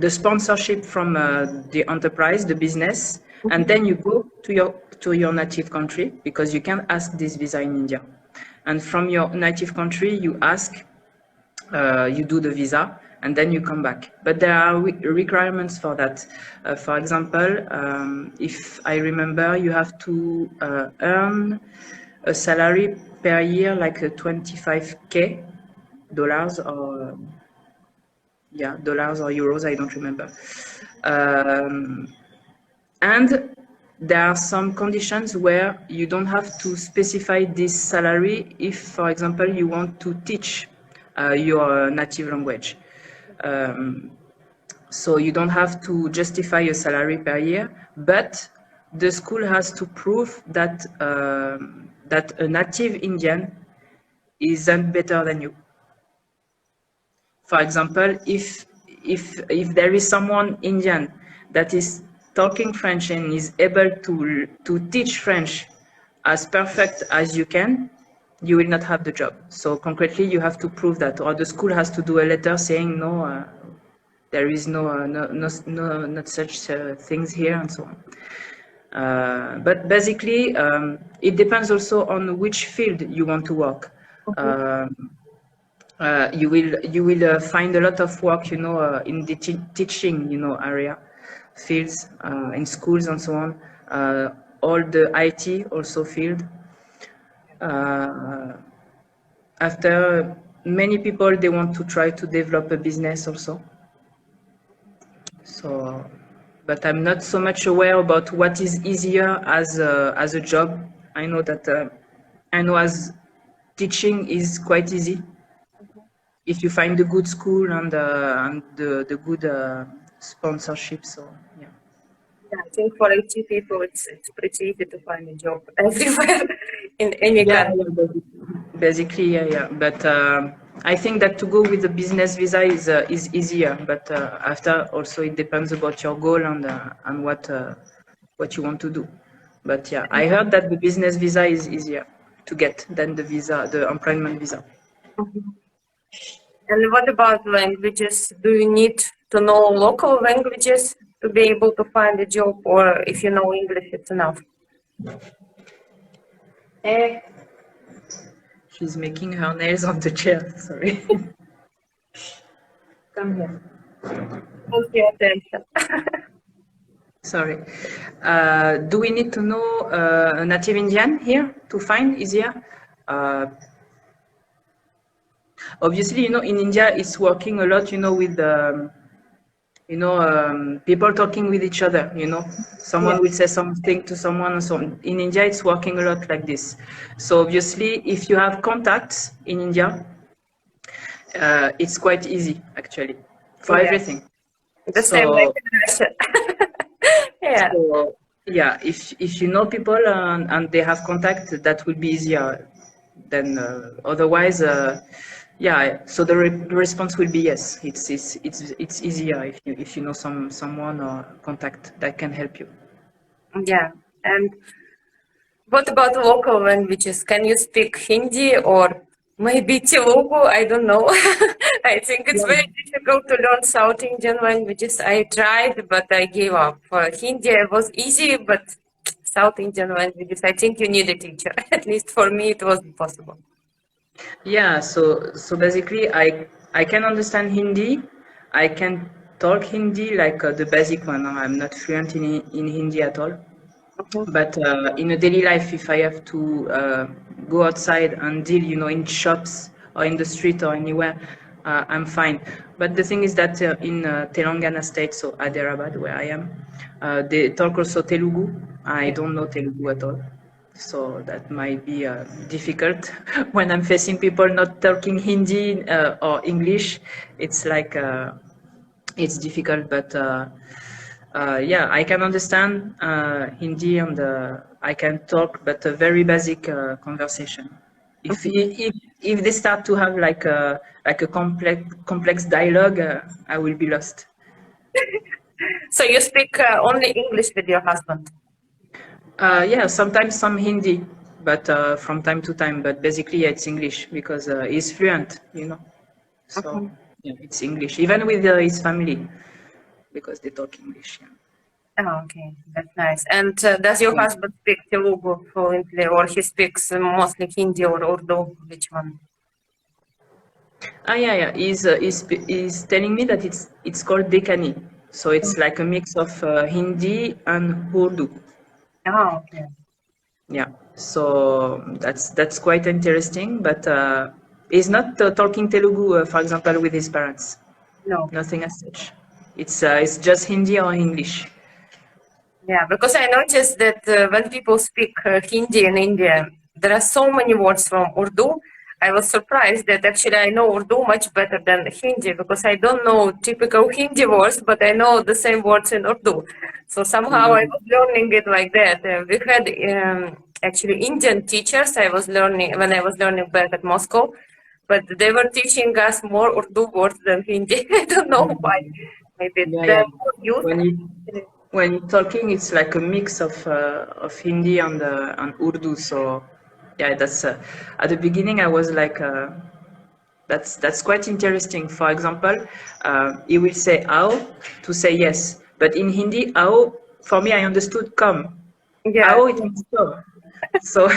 sponsorship from the enterprise, the business, and then you go to your native country because you can ask this visa in India, and from your native country you ask. You do the visa and then you come back. But there are requirements for that. For example, if I remember, you have to earn a salary per year like 25K dollars or yeah, dollars or euros, I don't remember. And there are some conditions where you don't have to specify this salary if, for example, you want to teach your native language. So you don't have to justify a salary per year, but the school has to prove that that a native Indian isn't better than you. For example, if there is someone Indian that is talking French and is able to teach French as perfect as you can, you will not have the job. So concretely, you have to prove that, or the school has to do a letter saying no, there is no not such things here and so on. But basically, it depends also on which field you want to work. You will find a lot of work, in the teaching, area, fields, in schools and so on. All the IT also field. After many people, they want to try to develop a business also. So, but I'm not so much aware about what is easier as a job. I know that I know as teaching is quite easy if you find a good school and the good sponsorship. So yeah. Yeah, I think for IT people, it's pretty easy to find a job everywhere in any Yeah, country. basically, yeah. But I think that to go with the business visa is easier. But after also it depends about your goal and what you want to do. But yeah, I heard that the business visa is easier to get than the employment visa. And what about languages? Do you need to know local languages to be able to find a job, or if you know English, it's enough? She's making her nails on the chair. Sorry. Come here. Don't pay attention. Sorry. Do we need to know a native Indian here to find easier? Obviously, in India, it's working a lot, with people talking with each other, someone will say something to someone and so on. In India, it's working a lot like this. So obviously, if you have contacts in India, it's quite easy actually for everything. The same like So in Russia. Yeah. So yeah, if you know people and they have contact, that will be easier. Then otherwise, yeah. So the response will be yes. It's easier if you know someone or contact that can help you. Yeah. And what about local languages? Can you speak Hindi or maybe Telugu? I don't know. I think it's very difficult to learn South Indian languages. I tried, but I gave up. Hindi was easy, but South Indian languages, I think you need a teacher. At least for me, it wasn't possible. Yeah, so basically, I can understand Hindi. I can talk Hindi like the basic one. I'm not fluent in Hindi at all. Mhm. But in a daily life, if I have to go outside and deal, in shops or in the street or anywhere, I'm fine. But the thing is that in Telangana state, so Hyderabad, where I am, they talk also Telugu. I don't know Telugu at all. So that might be difficult when I'm facing people not talking Hindi or English. It's like it's difficult, but yeah, I can understand Hindi and I can talk, but a very basic conversation. If, if if they start to have like a complex dialogue, I will be lost. So you speak only English with your husband? Yeah, sometimes some Hindi, but from time to time. But basically, yeah, it's English because he's fluent. So Mhm. yeah, it's English, even with his family because they talk English. Yeah. Oh, okay, that's nice. And does your Yeah. husband speak Telugu fluently, or he speaks mostly Hindi or Urdu? Which one? Ah, yeah, yeah. He's telling me that it's called Deccani. So it's like a mix of Hindi and Urdu. Oh, okay. Yeah. So that's quite interesting. But he's not talking Telugu, for example, with his parents. No. Nothing as such. It's just Hindi or English. Yeah, because I noticed that when people speak Hindi in India, there are so many words from Urdu. I was surprised that actually I know Urdu much better than Hindi because I don't know typical Hindi words, but I know the same words in Urdu. So somehow I Mm. was learning it like that. We had actually Indian teachers. I was learning when I was learning back at Moscow, but they were teaching us more Urdu words than Hindi. I don't know why. Maybe Yeah, they're yeah. more used. When you when talking, it's like a mix of Hindi and Urdu. So yeah, that's at the beginning I was like that's quite interesting. For example, he will say "ao" to say yes, but in Hindi "ao" for me I understood "come." Yeah. "Ao" it means come. So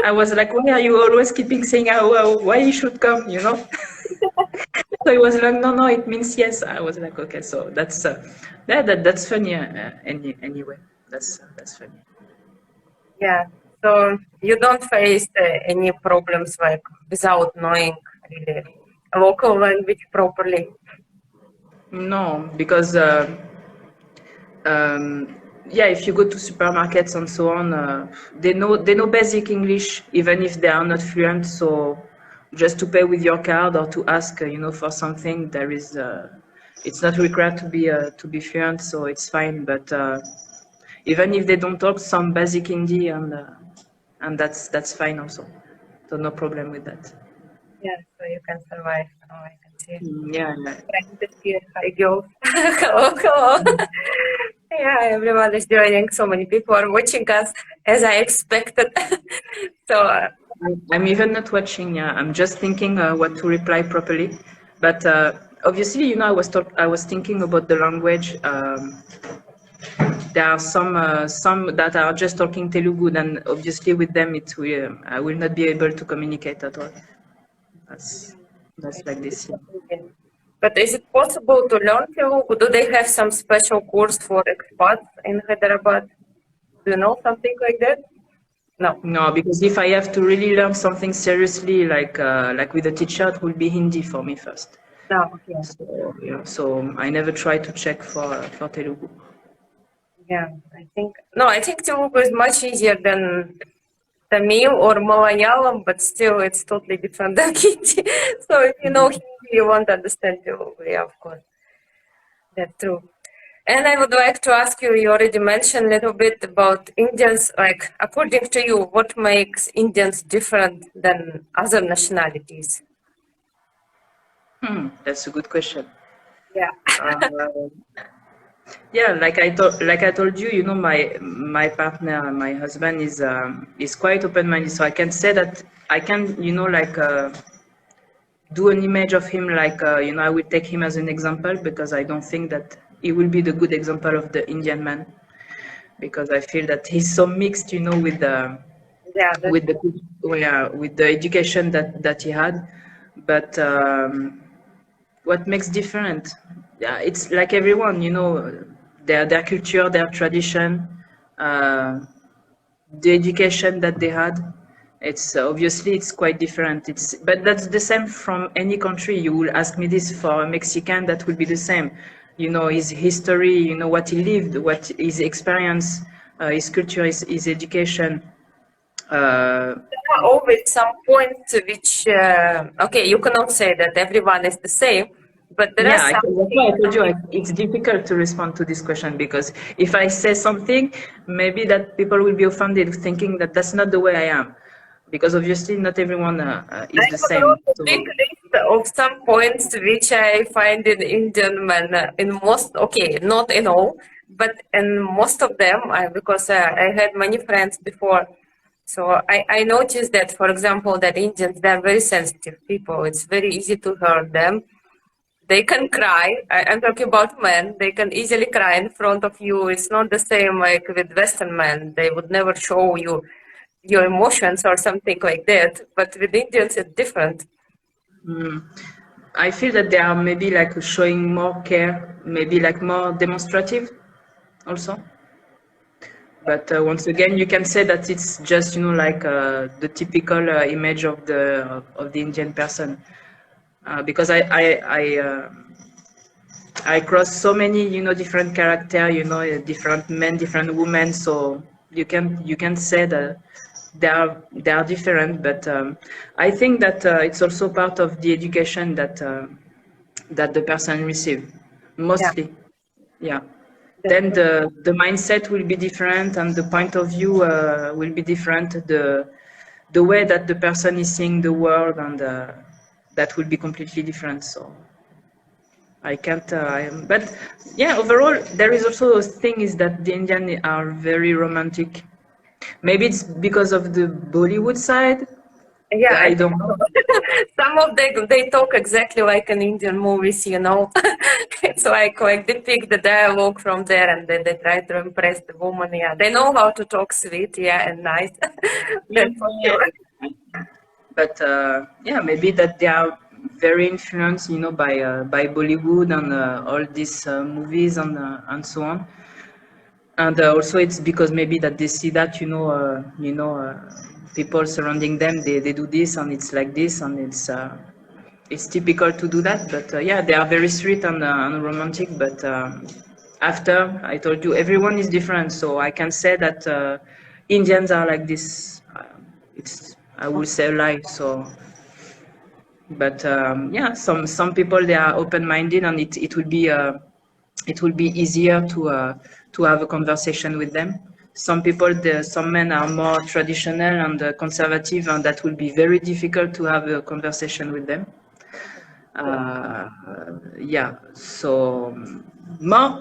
I was like, why are you always keeping saying "ao, ao"? Why you should come? So it was like, no, no, it means yes. I was like, okay, so that's funny. Anyway, that's funny. Yeah. So you don't face any problems like without knowing really local language properly. No, because yeah, if you go to supermarkets and so on, they know basic English even if they are not fluent. So just to pay with your card or to ask, for something, it's not required to be fluent, so it's fine. But even if they don't talk some basic Hindi and that's fine also. So no problem with that. Yeah. So you can survive. Oh, I can see. Yeah, yeah. Trying to see hi girls. Hello, hello. Yeah, everyone is joining. So many people are watching us as I expected. So I'm even not watching. Yeah, I'm just thinking what to reply properly. But obviously, I was thinking about the language. There are some that are just talking Telugu, and obviously with them I will not be able to communicate at all. That's I that's like think this. it's Yeah. amazing. But is it possible to learn Telugu? Do they have some special course for expats in Hyderabad? Do you know something like that? No. No, because if I have to really learn something seriously, like with a teacher, it will be Hindi for me first. No. Okay. So yeah, so I never try to check for Telugu. Yeah. I think Telugu is much easier than Tamil or Malayalam, but still it's totally different than Hindi. So if you know Hindi, you won't understand Telugu. Yeah, of course. That's true. And I would like to ask you, you already mentioned a little bit about Indians, like according to you, what makes Indians different than other nationalities? That's a good question. Yeah. Uh, yeah, like I told you, my partner, my husband is quite open-minded, so I can say that I can, do an image of him like, I will take him as an example because I don't think that he will be the good example of the Indian man because I feel that he's so mixed, with the Yeah, that's with the yeah, with the education that he had, but what makes different? Yeah, it's like everyone, their culture, their tradition, uh, the education that they had. It's obviously it's quite different. But that's the same from any country. You will ask me this for a Mexican, that will be the same. His history, what he lived, what his experience, his culture, his education. Uh, there are always some points which, okay, you cannot say that everyone is the same, but there are Yeah, some that's why I things. told you it's difficult to respond to this question because if I say something, maybe that people will be offended thinking that that's not the way I am. Because obviously not everyone I is the have same. wrote a big So list of some points which I find in Indian men in most, okay, not in all, but in most of them, because I had many friends before. So I noticed that, for example, that Indians, they're very sensitive people. It's very easy to hurt them. They can cry. I'm talking about men. They can easily cry in front of you. It's not the same like with Western men. They would never show you your emotions or something like that. But with Indians, it's different. I feel that they are maybe like showing more care, maybe like more demonstrative also. But once again, you can say that it's just like the typical image of the Indian person. Because I cross so many, different character, different men, different women. So you can say that they are different, but I think that it's also part of the education that the person receive, Yeah. mostly. Yeah. That's Then right. the mindset will be different and the point of view will be different. The way that the person is seeing the world and that will be completely different. So. I can't. But yeah, overall, there is also a thing is that the Indian are very romantic. Maybe it's because of the Bollywood side. Yeah, I I think don't so. know. Some of they talk exactly like in Indian movies, you know. It's like they pick the dialogue from there and then they try to impress the woman. Yeah, they know how to talk sweet, yeah, and nice. That's for Yeah, sure. but yeah, maybe that they are very influenced, by Bollywood and all these movies and so on. And also, it's because maybe that they see that people surrounding them they do this and it's like this and it's typical to do that. But yeah, they are very sweet and romantic. But after I told you, everyone is different, so I can say that Indians are like this. It's I will say a lie. So, but yeah, some people they are open-minded, and it will be easier to have a conversation with them. Some people, some men are more traditional and conservative, and that will be very difficult to have a conversation with them. Uh, yeah, so more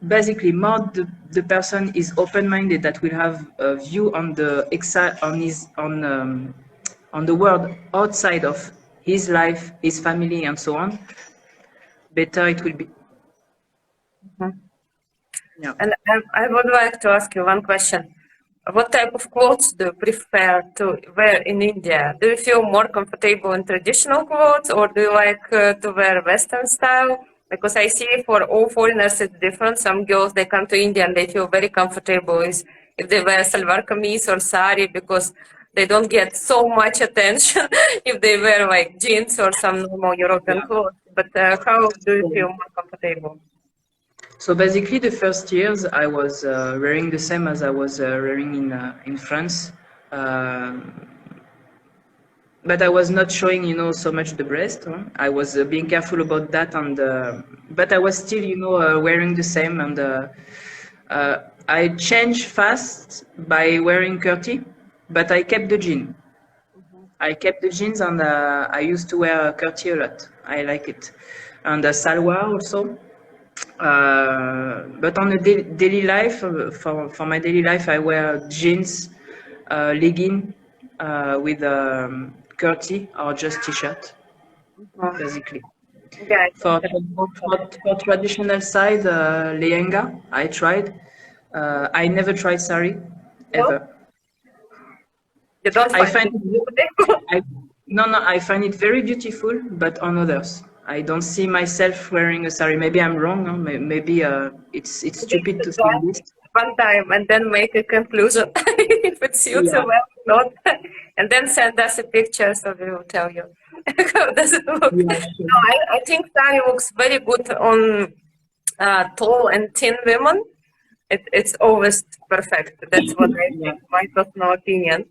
basically more the person is open-minded that will have a view on on the world outside of his life, his family, and so on. Better it will be. Mhm. Yeah. And I would like to ask you one question. What type of clothes do you prefer to wear in India? Do you feel more comfortable in traditional clothes or do you like to wear Western style? Because I see for all foreigners it's different. Some girls they come to India and they feel very comfortable if they wear salwar kameez or sari because they don't get so much attention if they wear like jeans or some normal European Yeah. clothes. But how do you feel more comfortable? So basically, the first years I was wearing the same as I was wearing in France. Uh, but I was not showing, so much the breast. Huh? I was being careful about that, and but I was still, wearing the same, and uh, I changed fast by wearing curty, but I kept the jean. Mhm. I kept the jeans, and I used to wear curty a lot. I like it, and salwar also. But on a daily life, for my daily life, I wear jeans, legging with curty or just t-shirt, Mhm. basically. Yeah, I think For, that's for traditional side, lehenga, I tried. I never tried sari, no, ever. you don't I find find it it, beautiful. I, no, I find it very beautiful, but on others. I don't see myself wearing a sari. Maybe I'm wrong. Huh? Maybe it's You need stupid to to try think this. one time and then make a conclusion if it suits you Yeah, well or not, and then send us a picture so we will tell you how does it look. yeah, No, sure. I think sari looks very good on tall and thin women. It's always perfect. That's what I Yeah, think, my personal opinion.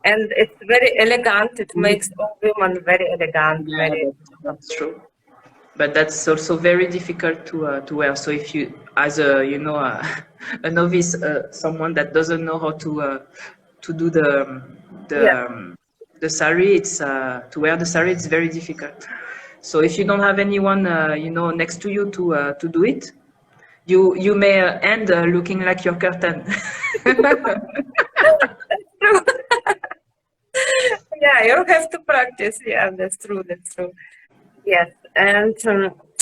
And it's very elegant. It makes all women very elegant, yeah, very. that's true. But that's also very difficult to wear. So if you, as a a novice, someone that doesn't know how to do the Yeah. the sari, it's to wear the sari, it's very difficult. So if you don't have anyone next to you to do it, you may end looking like your curtain. True. Yeah, you have to practice. Yeah, that's true. That's true. Yes, and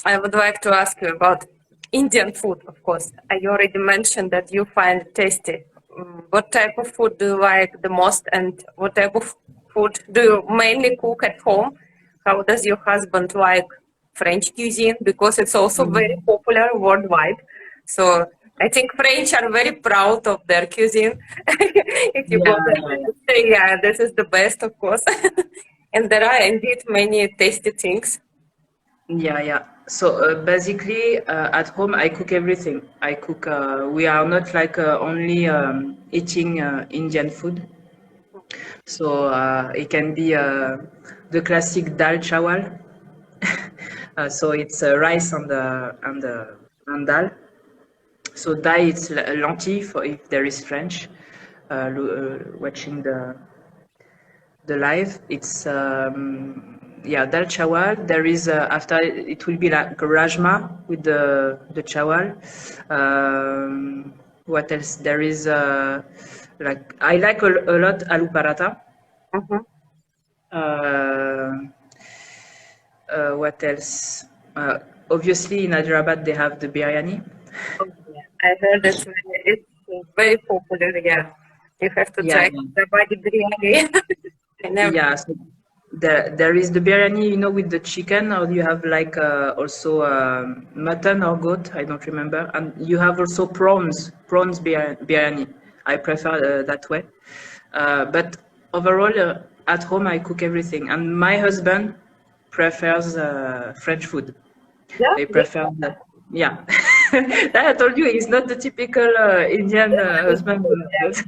I would like to ask you about Indian food, of course. I already mentioned that you find it tasty. What type of food do you like the most, and what type of food do you mainly cook at home? How does your husband like French cuisine? Because it's also very Mm. popular worldwide. So I think French are very proud of their cuisine. If you Yeah, go there, yeah, they will say, yeah, this is the best, of course. And there are indeed many tasty things. yeah. So basically, at home, I cook everything. I cook. We are not like only eating Indian food. So it can be the classic dal chawal. So it's rice and dal. So dal it's lentille for if there is French. Watching the live, it's yeah, dal chawal. There is after it will be like rajma with the chawal. What else? There is like I like a lot aloo paratha. Mhm. Uh, what else? Obviously, in Hyderabad they have the biryani. Oh, yeah. I heard it's very popular. Yeah, you have to Yeah, try the body biryani. I never. yeah. So there is the biryani, with the chicken, or you have like also mutton or goat. I don't remember, and you have also prawns biryani. I prefer that way. But overall, at home I cook everything, and my husband prefers French food. Yeah, They yeah. prefer that. Yeah. That I told you he's not the typical Indian husband. But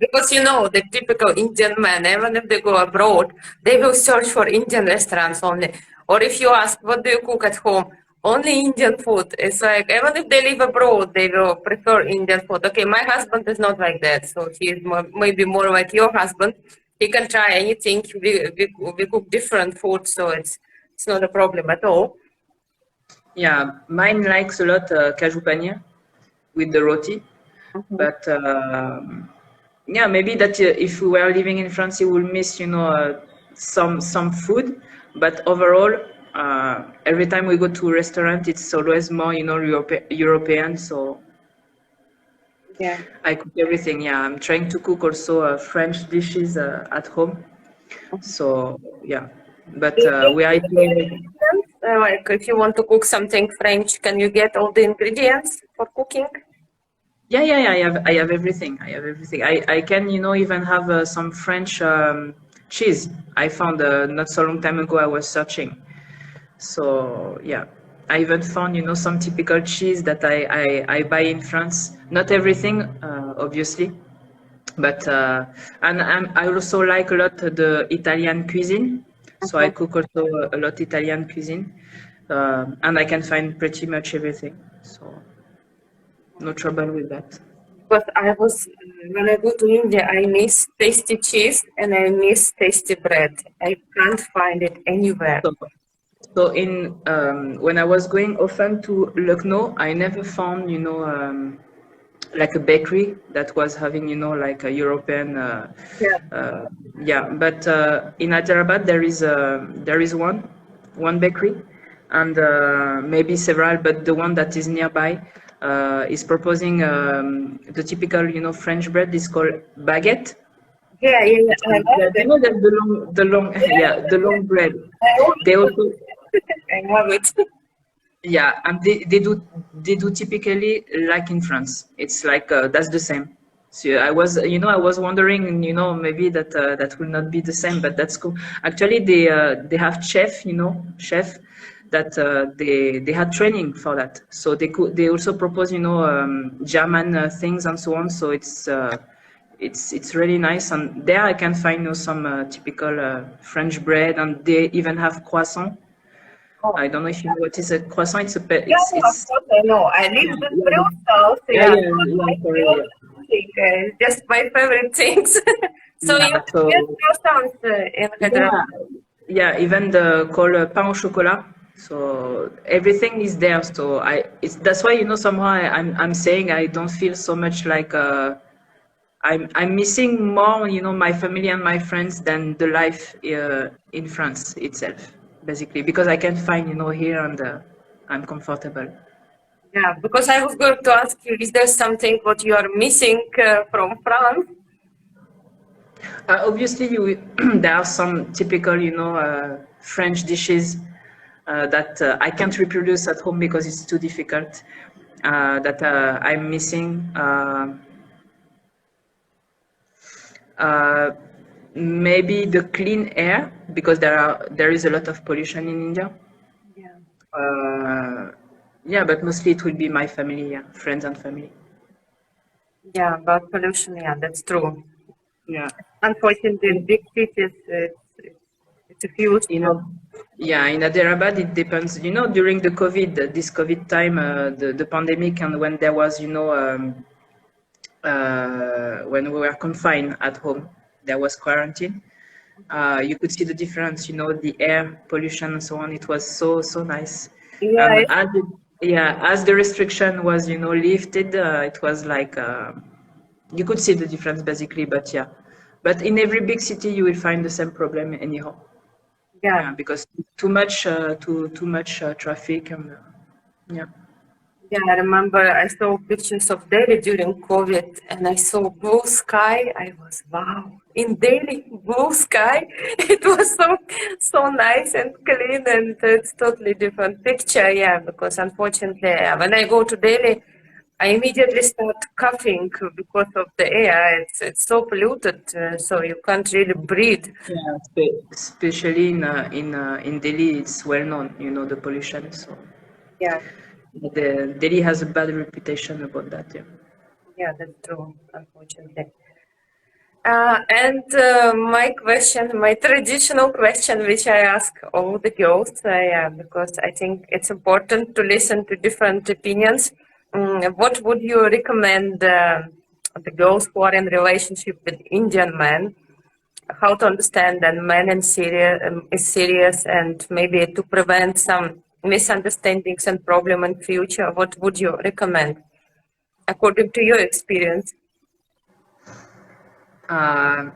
Because the typical Indian man, even if they go abroad, they will search for Indian restaurants only. Or if you ask, what do you cook at home? Only Indian food. It's like, even if they live abroad, they will prefer Indian food. Okay, my husband is not like that. So he's maybe more like your husband. He can try anything. We cook different food, so it's not a problem at all. yeah, mine likes a lot kaju paneer with the roti. Mhm. But yeah, maybe that if we were living in France, you will miss, some food. But overall, every time we go to a restaurant, it's always more, European. So Yeah. I cook everything. Yeah, I'm trying to cook also French dishes at home. So yeah, but Do you get we are all the eating. ingredients? Like if you want to cook something French, can you get all the ingredients for cooking? Yeah. I have everything. I have everything. I can, even have some French cheese. I found not so long time ago. I was searching. So yeah, I even found, some typical cheese that I buy in France. Not everything, obviously, But and I also like a lot the Italian cuisine. So I cook also a lot Italian cuisine, and I can find pretty much everything. So no trouble with that. But I was, when I go to India, I miss tasty cheese and I miss tasty bread. I can't find it anywhere. So, so in when I was going often to Lucknow, I never found like a bakery that was having like a European Yeah. yeah. But in Hyderabad there is one bakery, and maybe several, but the one that is nearby is proposing the typical French bread is called baguette. Yeah, yeah, yeah. I love Yeah, it. that the long yeah, the long bread. I always They love also it. I love it. yeah, and they do typically like in France. It's like that's the same. So I was wondering, maybe that will not be the same, but that's cool. Actually, they have chef that they had training for that. So they also propose German things and so on. So it's really nice, and there I can find some typical French bread, and they even have croissant. Oh. I don't know if you know what is a croissant. Yeah, yeah, of course I know. I live Yeah, in yeah, Brussels. yeah, Yeah, yeah, so yeah, my sorry, favorite thing, just my favorite things. So yeah. you So get croissants in Hyderabad. yeah, yeah, even the called pain au chocolat. So everything is there. So it's that's why somehow I'm saying I don't feel so much like I'm missing more my family and my friends than the life in France itself, basically, because I can find here, and I'm comfortable. Yeah, because I was going to ask you, is there something what you are missing from France? Obviously, there are some typical, French dishes that I can't reproduce at home because it's too difficult. That I'm missing. Uh, Maybe the clean air, because there is a lot of pollution in India. Yeah. Yeah, but mostly it will be my family, yeah, friends and family. Yeah, about pollution, yeah, that's true. Yeah. Unfortunately, in big cities, it's a huge. You know, yeah, in Hyderabad, it depends. During the COVID, this COVID time, the pandemic, and when there was, when we were confined at home, there was quarantine. You could see the difference, the air pollution and so on. It was so nice. Yeah, And as the restriction was, lifted, it was like you could see the difference basically. But yeah, but in every big city, you will find the same problem anyhow. yeah. Yeah, because too much traffic, and yeah. Yeah, I remember I saw pictures of Delhi during COVID and I saw blue sky. I was, wow, in Delhi, blue sky. It was so nice and clean, and it's totally different picture. Yeah, because unfortunately, when I go to Delhi, I immediately start coughing because of the air. It's so polluted, so you can't really breathe. Yeah, especially in Delhi, it's well known, the pollution. So Yeah, Delhi has a bad reputation about that. Yeah. yeah, that's true, unfortunately. And my question, my traditional question, which I ask all the girls, yeah, because I think it's important to listen to different opinions. What would you recommend the girls who are in relationship with Indian men? How to understand that man is serious, and maybe to prevent some misunderstandings and problem in future? What would you recommend according to your experience?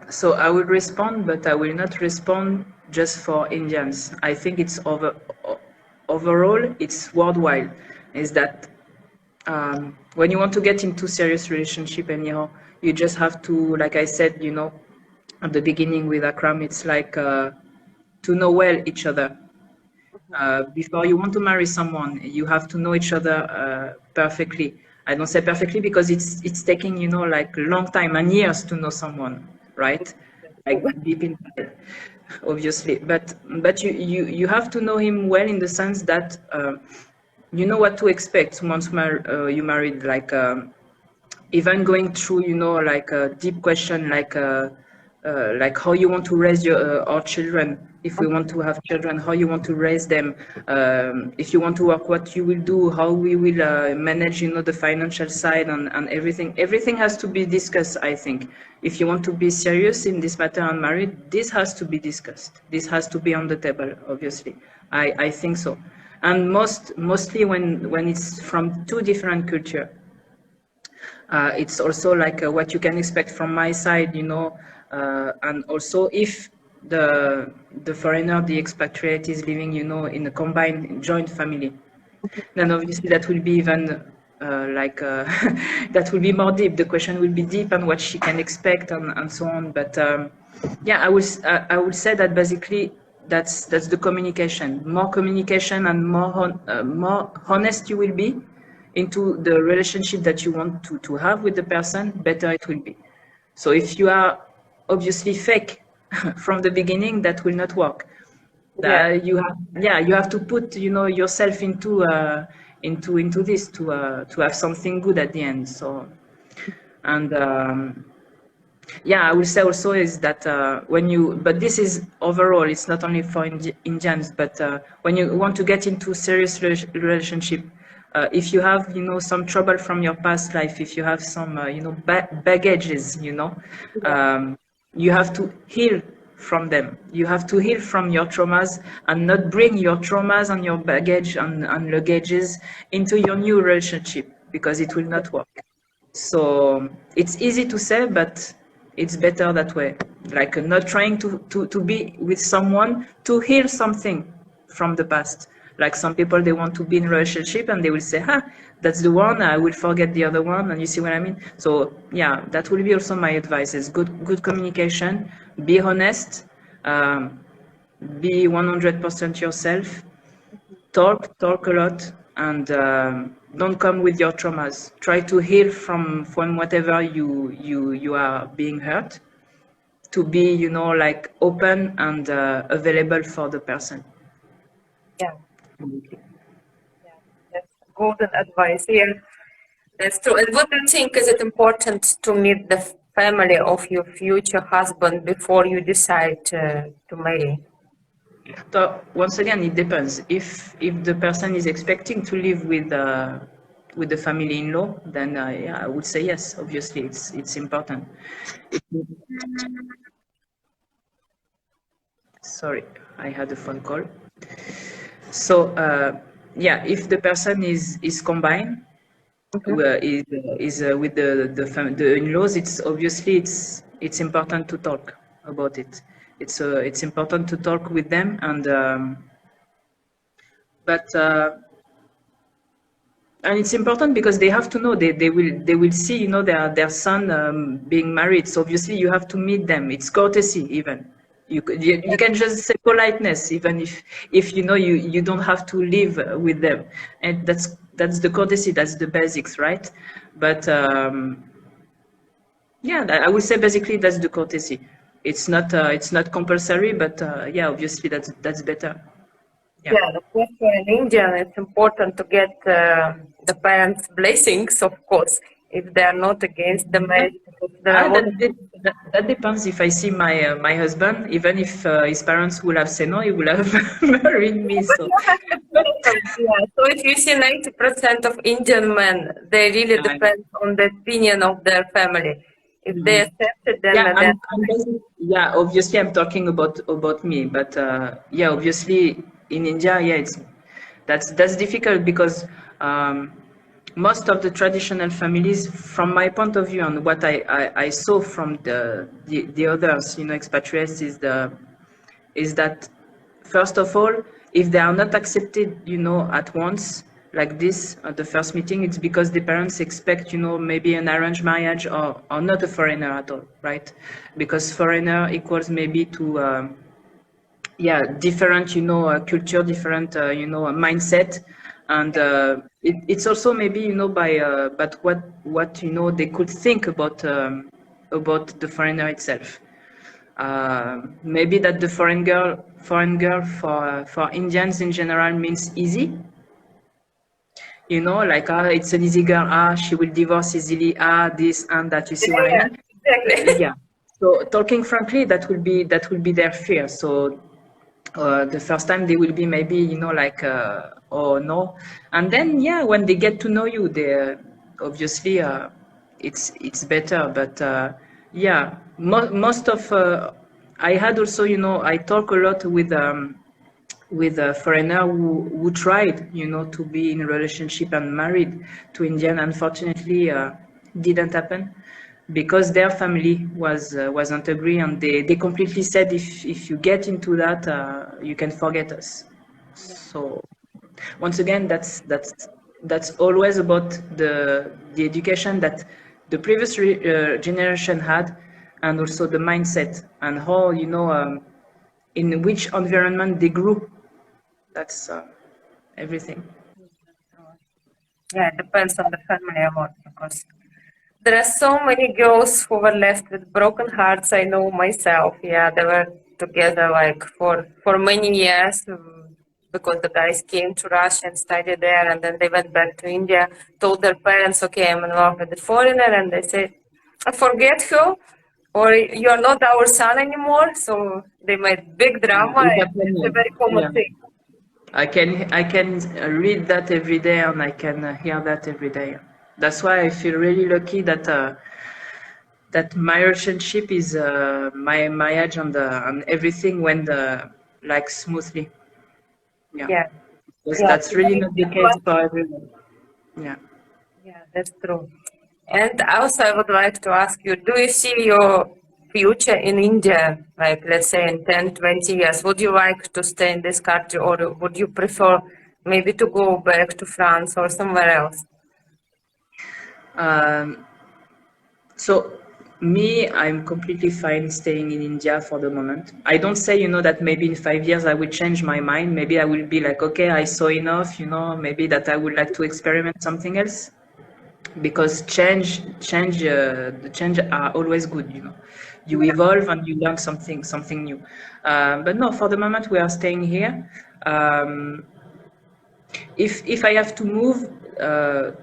So I will respond, but I will not respond just for Indians. I think it's overall, it's worldwide. Is that when you want to get into serious relationship, anyhow, you just have to, like I said, at the beginning with Akram, it's like to know well each other. Before you want to marry someone, you have to know each other perfectly. I don't say perfectly because it's taking like a long time and years to know someone, right? Like deep inside, obviously. But you have to know him well in the sense that you know what to expect once you married. Like even going through, like a deep question, like how you want to raise our children. If we want to have children, how you want to raise them. If you want to work, what you will do, how we will manage, the financial side and everything. Everything has to be discussed, I think. If you want to be serious in this matter and married, this has to be discussed. This has to be on the table, obviously. I think so. And mostly when it's from two different cultures. It's also like what you can expect from my side, and also if the foreigner, the expatriate is living, in a combined joint family, then obviously that will be even that will be more deep. The question will be deep and what she can expect and so on. But yeah, I would say that basically that's the communication. More communication and more honest you will be into the relationship that you want to have with the person, better it will be. So if you are obviously fake from the beginning, that will not work. You have to put yourself into this to have something good at the end. So and I will say also is that but this is overall, it's not only for Indians, but when you want to get into serious relationship, if you have some trouble from your past life, if you have some baggages, you have to heal from them. You have to heal from your traumas and not bring your traumas and your baggage and luggages into your new relationship, because it will not work. So it's easy to say, but it's better that way. Like not trying to be with someone to heal something from the past. Like some people, they want to be in a relationship and they will say, that's the one, I will forget the other one. And you see what I mean? So yeah, that will be also my advice, is good communication, be honest, be 100% yourself, talk a lot, and don't come with your traumas. Try to heal from whatever you are being hurt, to be like open and available for the person. Yeah. Yeah, that's golden advice. Yeah, that's true. And what do you think, is it important to meet the family of your future husband before you decide to marry? So once again, it depends. If the person is expecting to live with the family-in-law, then I would say yes. Obviously, it's important. Sorry, I had a phone call. So if the person is combined, is with the in-laws, it's obviously it's important to talk about it. It's important to talk with them, and and it's important because they have to know, they will see their son being married. So obviously you have to meet them. It's courtesy even. You can just say politeness, even if you don't have to live with them, and that's the courtesy, that's the basics, right? But I would say basically that's the courtesy. It's not compulsory, but obviously that's better. Yeah, of course, for an Indian, it's important to get the parents' blessings, of course, if they are not against the marriage. That depends. If I see my husband, even if his parents will have said no, he will have married me. So. Yeah. So if you see 90% of Indian men, they really depend on the opinion of their family. If they accept it, then obviously I'm talking about me, but obviously in India, that's difficult because most of the traditional families, from my point of view and what I saw from the others, expatriates, is that first of all, if they are not accepted, at once, like this at the first meeting, it's because the parents expect, maybe an arranged marriage or not a foreigner at all, right? Because foreigner equals maybe to different, culture, different, mindset, and it's also maybe, but what they could think about the foreigner itself. Maybe that the foreign girl for Indians in general means easy. you know, like it's an easy girl, she will divorce easily, this and that. You see what I Yeah, mean? exactly. Yeah. So talking frankly, that will be their fear. So the first time they will be maybe, you know, like oh no, and then yeah, when they get to know you, they obviously it's better. But yeah, most of I had also, you know, I talk a lot with a foreigner who tried, you know, to be in a relationship and married to Indian. Unfortunately, didn't happen because their family wasn't agree, and they completely said if you get into that, you can forget us. So once again, that's always about the education that the previous generation had, and also the mindset and how, you know, in which environment they grew. That's everything. Yeah, it depends on the family a lot because there are so many girls who were left with broken hearts. I know myself. Yeah, they were together like for many years because the guys came to Russia and studied there, and then they went back to India. Told their parents, "Okay, I'm in love with the foreigner," and they said, "Forget her, or you are not our son anymore." So they made big drama, It and happened, it's a yeah. very common Yeah. thing. I can read that every day, and I can hear that every day. That's why I feel really lucky that my relationship is my marriage and everything went like smoothly. Yeah, Yeah, because yeah, that's really not the case for everyone. Yeah. yeah, that's true. And also, I would like to ask you, do you see your future in India, like let's say in 10, 20 years? Would you like to stay in this country or would you prefer maybe to go back to France or somewhere else? Um, So me, I'm completely fine staying in India for the moment. I don't say, you know, that maybe in 5 years I will change my mind. Maybe I will be like, okay, I saw enough, you know, maybe that I would like to experiment something else. Because the change are always good, you know. You evolve and you learn something new. But no, for the moment we are staying here. Um, if I have to move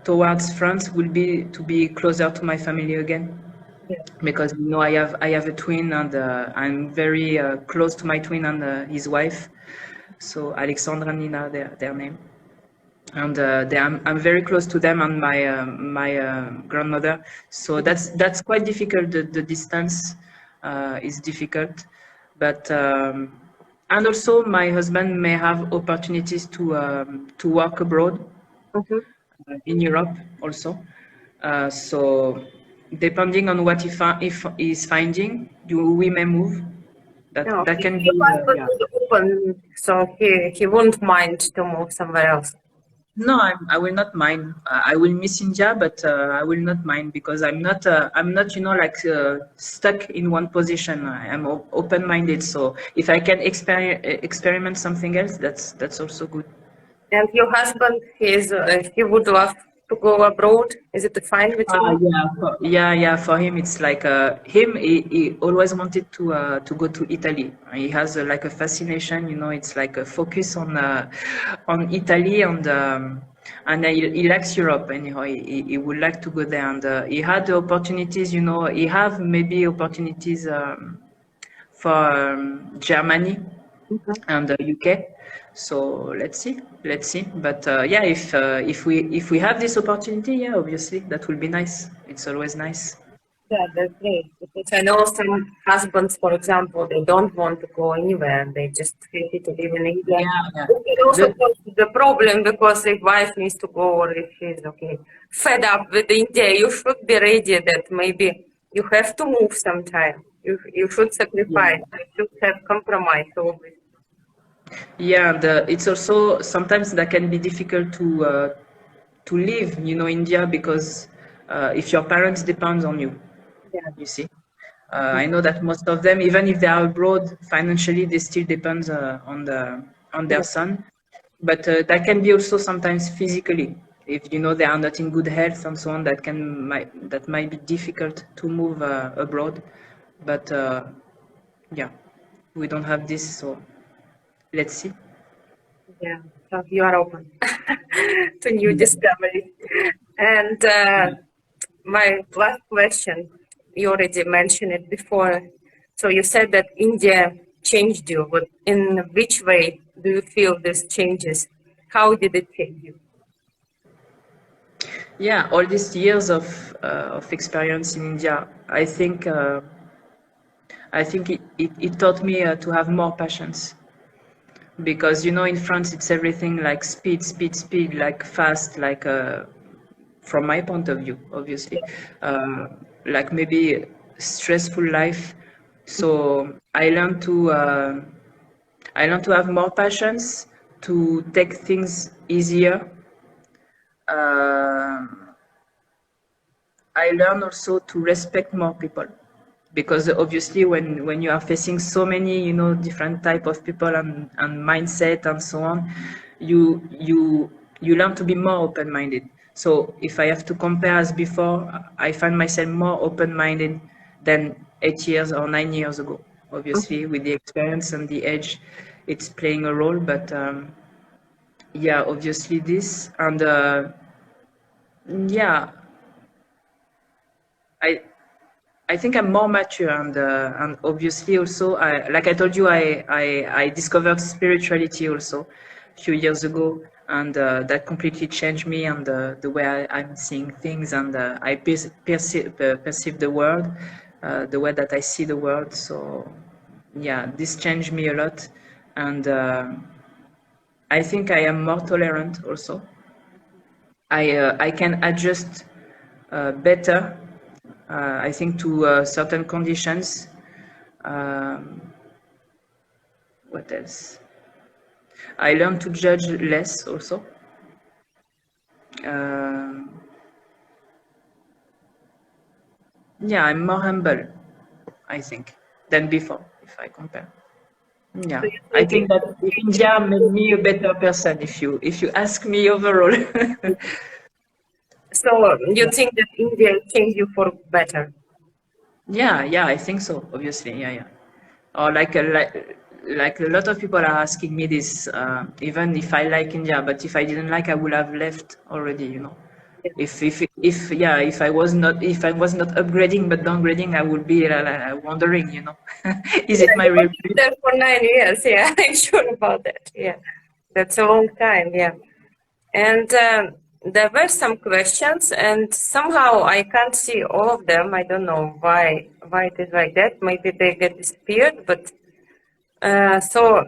towards France, will be to be closer to my family again, Yeah. because you know I have a twin, and I'm very close to my twin and his wife. So Alexandra and Nina, their name, and I'm very close to them and my grandmother. So that's quite difficult. The distance is difficult, but and also my husband may have opportunities to work abroad Mhm. in Europe also. So depending on what if he's finding, we may move. Yeah, That okay. can be Your husband yeah. is open, so he won't mind to move somewhere else. No, I will not mind. I will miss India, but I will not mind because I'm not, you know, like stuck in one position. I am open-minded. So if I can experiment something else, that's also good. And your husband, he would love to go abroad. Is it fine with him? Yeah. For him, it's like him. He always wanted to go to Italy. He has like a fascination, you know. It's like a focus on Italy, and he likes Europe. Anyhow, he would like to go there, and he had the opportunities. You know, he have maybe opportunities for Germany and the UK. So let's see. But yeah, if we have this opportunity, yeah, obviously that will be nice. It's always nice. Yeah, that's great. Because I know some husbands, for example, they don't want to go anywhere. They just happy to live in India. Yeah, yeah. It can also The, cause the problem because if wife needs to go or if she's okay fed up with India, you should be ready that maybe you have to move sometime. You should yeah, sacrifice. You should have compromise always. yeah. And it's also sometimes that can be difficult to live, you know, India, because if your parents depend on you, Yeah. you see. I know that most of them, even if they are abroad financially, they still depend on their Yeah. son. But that can be also sometimes physically. If you know they are not in good health and so on, that might be difficult to move abroad. But yeah, we don't have this, so let's see. Yeah, so you are open to new discoveries. And my last question, you already mentioned it before. So you said that India changed you, but in which way do you feel these changes? How did it change you? Yeah, all these years of experience in India, I think it taught me to have more patience, because in France it's everything like speed, speed, speed, like fast, like from my point of view, obviously, uh, like maybe stressful life. So I learned to have more patience, to take things easier. Um I learn also to respect more people, because obviously when you are facing so many different type of people and mindset and so on, you learn to be more open-minded. So if I have to compare as before, I find myself more open-minded than 8 years or 9 years ago. Obviously, with the experience and the age, it's playing a role. But yeah, obviously this and yeah, I I think I'm more mature, and obviously also like I told you, I discovered spirituality also a few years ago, and that completely changed me and the way I'm seeing things, and I perceive the world, the way that I see the world. So yeah, this changed me a lot, and I think I am more tolerant also. I can adjust better, I think, to certain conditions. Um, what else? I learned to judge less also. Um yeah, I'm more humble, I think, than before, if I compare. So Yeah, you I think think that India made me a better person, if you ask me overall. so you think that India changed you for better? Yeah, yeah, I think so. Obviously, yeah, yeah. Or like a lot of people are asking me this, even if I like India, but if I didn't like, I would have left already. Yeah. If yeah, if I was not upgrading but downgrading, I would be wondering, is Yeah, it my you real? were there for 9 years. Yeah, I'm sure about that. Yeah, that's a long time. Yeah. And there were some questions, and somehow I can't see all of them. I don't know why it is like that. Maybe they get disappeared. But so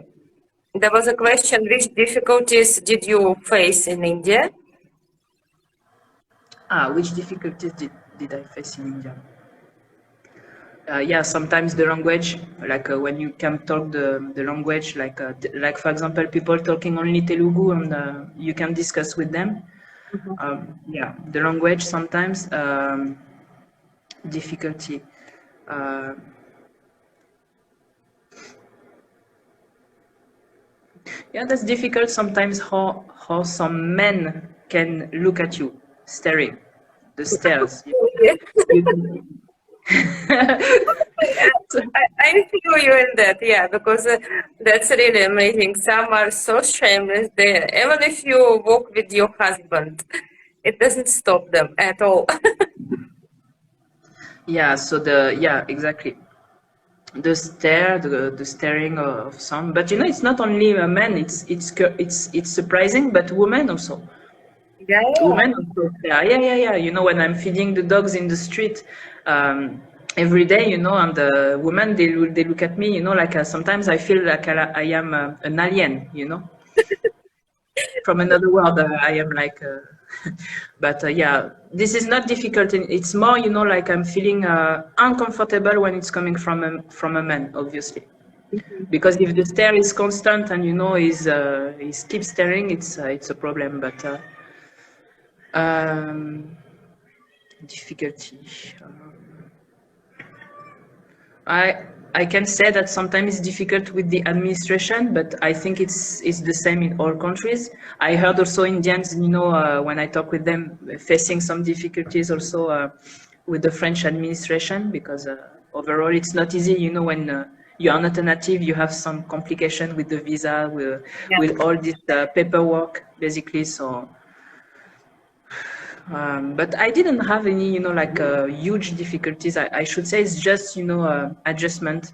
there was a question: which difficulties did you face in India? Which difficulties did I face in India? Yeah, sometimes the language, like when you can talk the language, like for example, people talking only Telugu, and you can discuss with them. Mhm. Yeah, the language sometimes, difficulty. Uh, yeah, that's difficult sometimes. How some men can look at you staring, the stares. Yeah. You- I feel you in that, yeah, because that's really amazing. Some are so shameless. They, even if you walk with your husband, it doesn't stop them at all. yeah, so yeah, exactly. The staring of some, but it's not only men. It's surprising, but women also. Yeah, Women also stare. Yeah, yeah, yeah. When I'm feeding the dogs in the street, every day, and the women, they look at me, like sometimes I feel like I am an alien, from another world. I am like, but yeah, this is not difficult. It's more, like I'm feeling uncomfortable when it's coming from a man, obviously. yeah. Because if the stare is constant and he's keeps staring, it's a problem. But um, difficulty. I I can say that sometimes it's difficult with the administration, but I think it's the same in all countries. I heard also Indians, when I talk with them, facing some difficulties also with the French administration, because overall it's not easy, when you are not a native, you have some complication with the visa, Yeah. with all this paperwork, basically. So, but I didn't have any, like huge difficulties. I should say it's just, adjustment.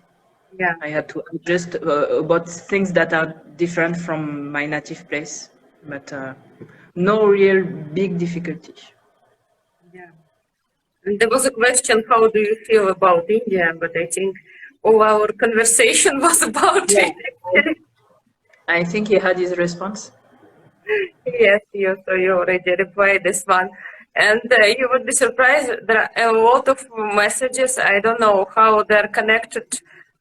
Yeah. I had to adjust about things that are different from my native place, but no real big difficulty. Yeah. And there was a question, how do you feel about India? But I think all our conversation was about Yeah, it. I think he had his response. Yes, so you already replied this one. And you would be surprised, there are a lot of messages. I don't know how they're connected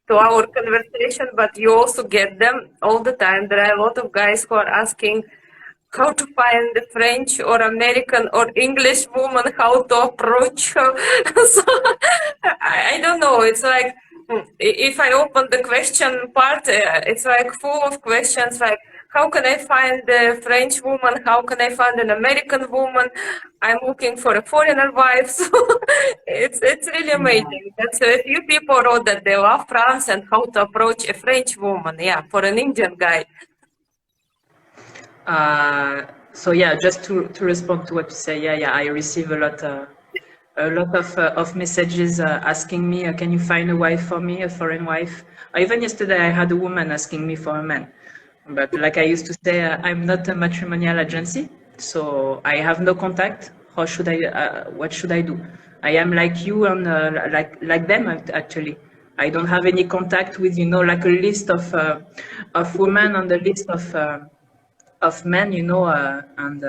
to our conversation, but you also get them all the time. There are a lot of guys who are asking how to find a French or American or English woman, how to approach her. So I don't know. It's like if I open the question part, it's like full of questions like how can I find a French woman? How can I find an American woman? I'm looking for a foreigner wife. So it's really amazing. That's a few people wrote that they love France and how to approach a French woman. Yeah, for an Indian guy. So yeah, just to respond to what you say, yeah, I receive a lot of messages asking me, can you find a wife for me, a foreign wife? Even yesterday, I had a woman asking me for a man. But like I used to say, I'm not a matrimonial agency, so I have no contact. How should I? What should I do? I am like you and like them actually. I don't have any contact with like a list of women on the list of men, and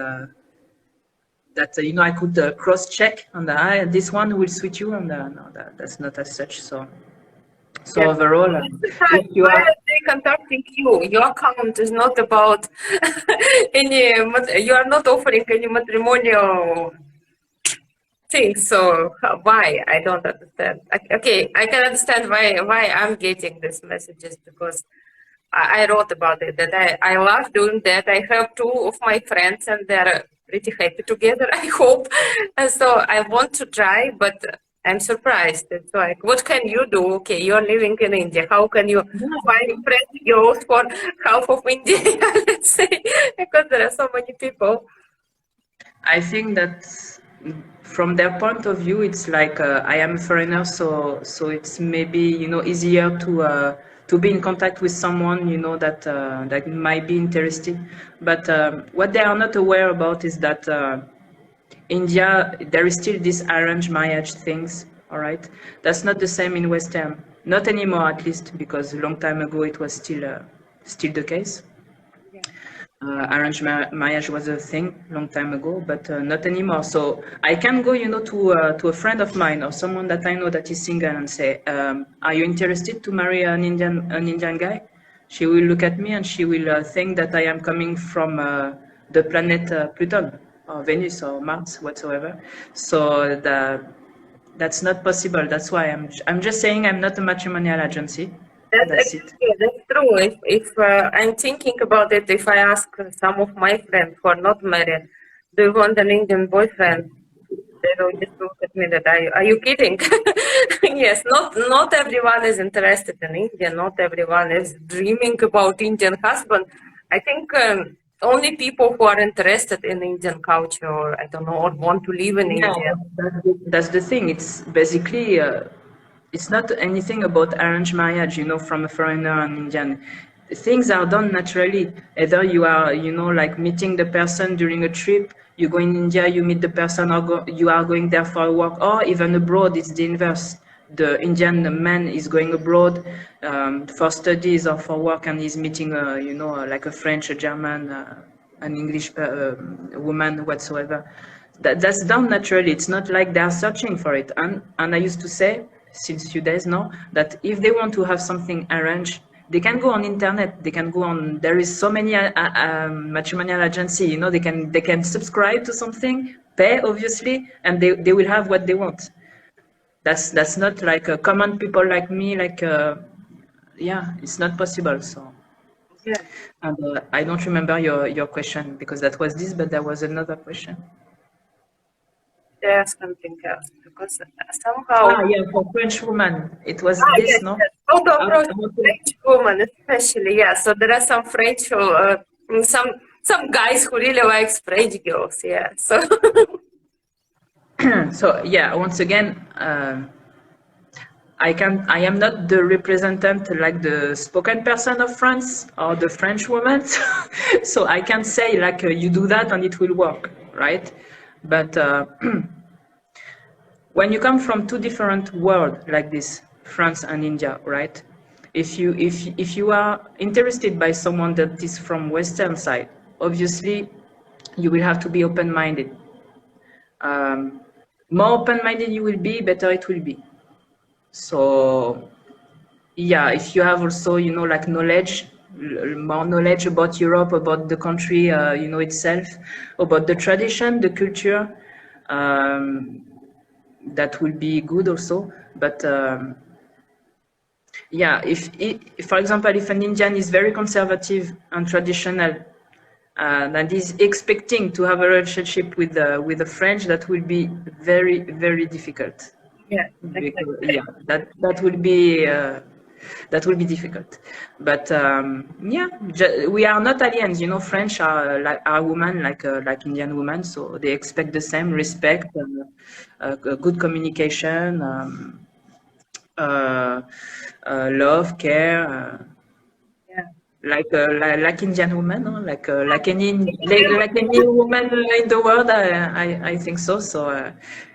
that I could cross check and this one will suit you, and no, that's not as such. So Yeah. overall, if you Why are are they contacting you? Your account is not about you are not offering any matrimonial things. So why? I don't understand. Okay, I can understand why I'm getting these messages because I wrote about it that I love doing that. I have two of my friends and they're pretty happy together, I hope. And so I want to try, but I'm surprised. It's like, what can you do? Okay, you're living in India. How can you find friends girls for half of India, let's say, because there are so many people. I think that from their point of view, it's like I am a foreigner, so it's maybe easier to be in contact with someone that might be interested. But what they are not aware about is that India, there is still this arranged marriage things. All right, that's not the same in Western, not anymore at least, because a long time ago it was still the case. Arranged marriage was a thing long time ago, but not anymore. So I can go, to a friend of mine or someone that I know that is single and say, "Are you interested to marry an Indian guy?" She will look at me and she will think that I am coming from the planet Pluton or Venus or Mars whatsoever. So that's not possible. That's why I'm just saying I'm not a matrimonial agency. That's it. That's true. If I'm thinking about it, if I ask some of my friends who are not married, do you want an Indian boyfriend? They will just look at me that are you kidding? Yes, not everyone is interested in India. Not everyone is dreaming about Indian husband. I think only people who are interested in Indian culture, or I don't know, or want to live in Yeah, India. that's the thing. It's basically it's not anything about arranged marriage, from a foreigner and Indian. Things are done naturally. Either you are, like meeting the person during a trip, you go in India, you meet the person, or you are going there for a work, or even abroad, it's the inverse. The Indian man is going abroad for studies or for work, and he's meeting, like a French, a German, an English woman, whatsoever. That's done naturally. It's not like they're searching for it. And I used to say, since few days now, that if they want to have something arranged, they can go on internet. They can go on. There is so many matrimonial agency. They can subscribe to something, pay obviously, and they will have what they want. That's not like common people like me. Like yeah, it's not possible. So. Yeah. And I don't remember your question because that was this, but there was another question. There's something else because somehow Yeah, for French woman, it was this, yes, no? How to How, approach how to- French woman, especially? Yeah. So there are some French who, some guys who really likes French girls. Yeah. So so yeah, once again, I am not the representative like the spoken person of France or the French woman, so I can't say like you do that and it will work, right? But when you come from two different worlds like this, France and India, right? If you are interested by someone that is from Western side, obviously you will have to be open-minded. Um, More open-minded you will be, better it will be. So yeah, if you have also, you know, like knowledge, more knowledge about Europe, about the country, you know, itself, about the tradition, the culture, um, that will be good also. But yeah, if, for example, if an Indian is very conservative and traditional, and is expecting to have a relationship with the French, that will be very, very difficult. yeah, Because, exactly. yeah, that will be difficult. But yeah, we are not aliens, you know. French are women like Indian women, so they expect the same respect, good communication, uh, love, care. Yeah. Like Indian women, no? Like any woman in the world, I think so. So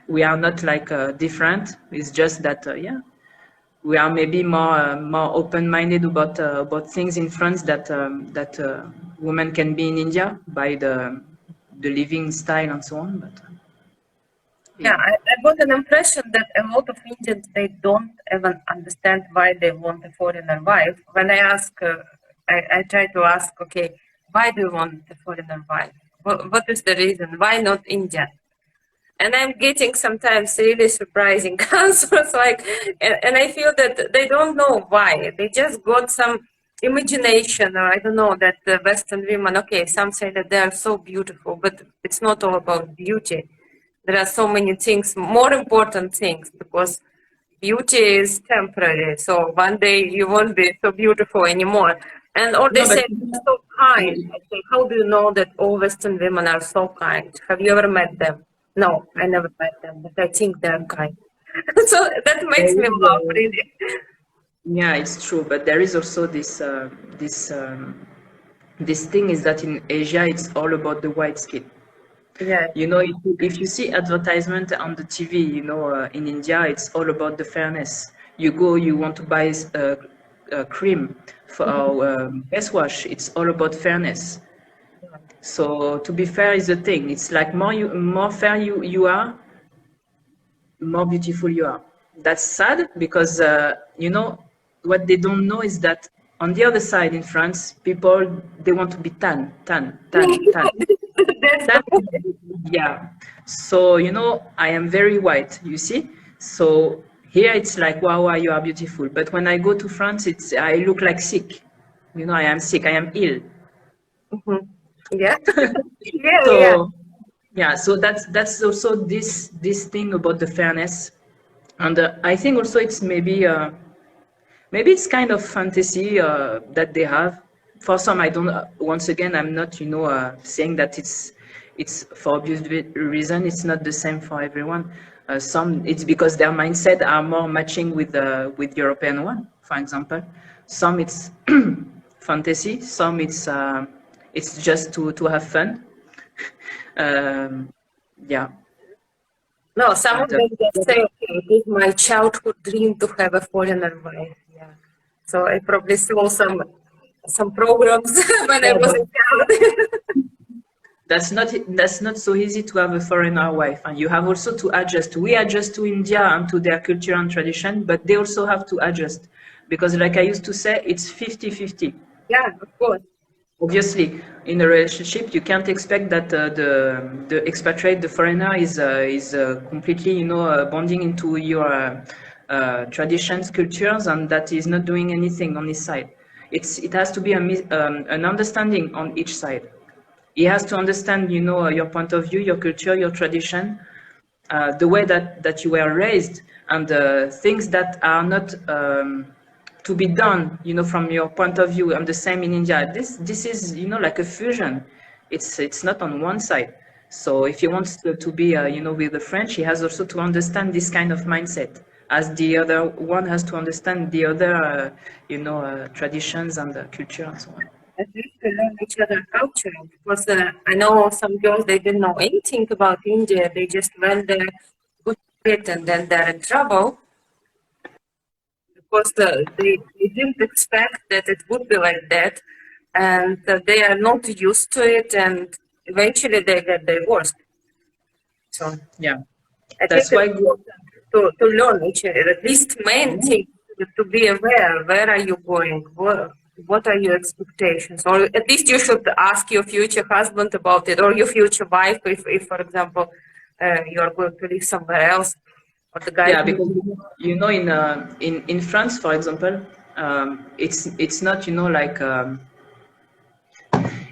we are not like different. It's just that yeah, we are maybe more open-minded about things in France that women can be in India by the living style and so on. But Yeah, yeah, I got an impression that a lot of Indians they don't even understand why they want a foreigner wife. When I ask, I try to ask, okay, why do you want a foreigner wife? What is the reason? Why not Indian? And I'm getting sometimes really surprising answers, like, and I feel that they don't know why. They just got some imagination, or I don't know, that the Western women. Okay, some say that they are so beautiful, but it's not all about beauty. There are so many things, more important things, because beauty is temporary. So one day you won't be so beautiful anymore. And or they no, but say so kind. I say, how do you know that all Western women are so kind? Have you ever met them? No, I never met them, but I think they're kind. So that makes there me is laugh really. yeah, it's true. But there is also this this thing is that in Asia it's all about the white skin. Yeah. You know, if you see advertisement on the TV, you know, in India, it's all about the fairness. You go, you want to buy a cream for our face wash. It's all about fairness. So to be fair is the thing. It's like more fair you are, more beautiful you are. That's sad because you know what they don't know is that on the other side in France, people they want to be tan. That's the That, yeah. So, you know, I am very white, you see? So here it's like, wow, you are beautiful. But when I go to France, I look like sick. You know, I am sick, I am ill. Mhm. Yeah. Yeah, yeah. So, yeah, so that's also this thing about the fairness. And I think also it's maybe it's kind of fantasy that they have. For some, I don't. Once again, I'm not, you know, saying that it's for obvious reason. It's not the same for everyone. Some it's because their mindset are more matching with European one, for example. Some it's fantasy. Some it's just to have fun. Um, yeah, No, some of but them just say, okay, it is my childhood dream to have a foreigner wife. Yeah. So I probably saw some programs when I yeah, was but a child. that's not so easy to have a foreigner wife, and you have also to adjust. We adjust to India and to their culture and tradition, but they also have to adjust because, like I used to say, it's 50-50. Yeah, of course. Obviously, in a relationship, you can't expect that the expatriate, the foreigner, is completely, you know, bonding into your traditions, cultures, and that is not doing anything on his side. It has to be an understanding on each side. He has to understand, you know, your point of view, your culture, your tradition, the way that you were raised, and things that are not to be done, from your point of view, and the same in India. This is, like a fusion. It's not on one side. So if he wants to be, with the French, he has also to understand this kind of mindset, as the other one has to understand the other, traditions and culture and so on. At least to learn each other culture. Because I know some girls, they didn't know anything about India. They just went there, good it, and then they're in trouble. Because they didn't expect that it would be like that. And they are not used to it. And eventually they get divorced. So Yeah, I think that's it's why. important to learn each other. At least main thing to be aware. Where are you going? What are your expectations? Or at least you should ask your future husband about it, or your future wife, if for example, you are going to live somewhere else, or the guy. Yeah, because in France, for example, it's not,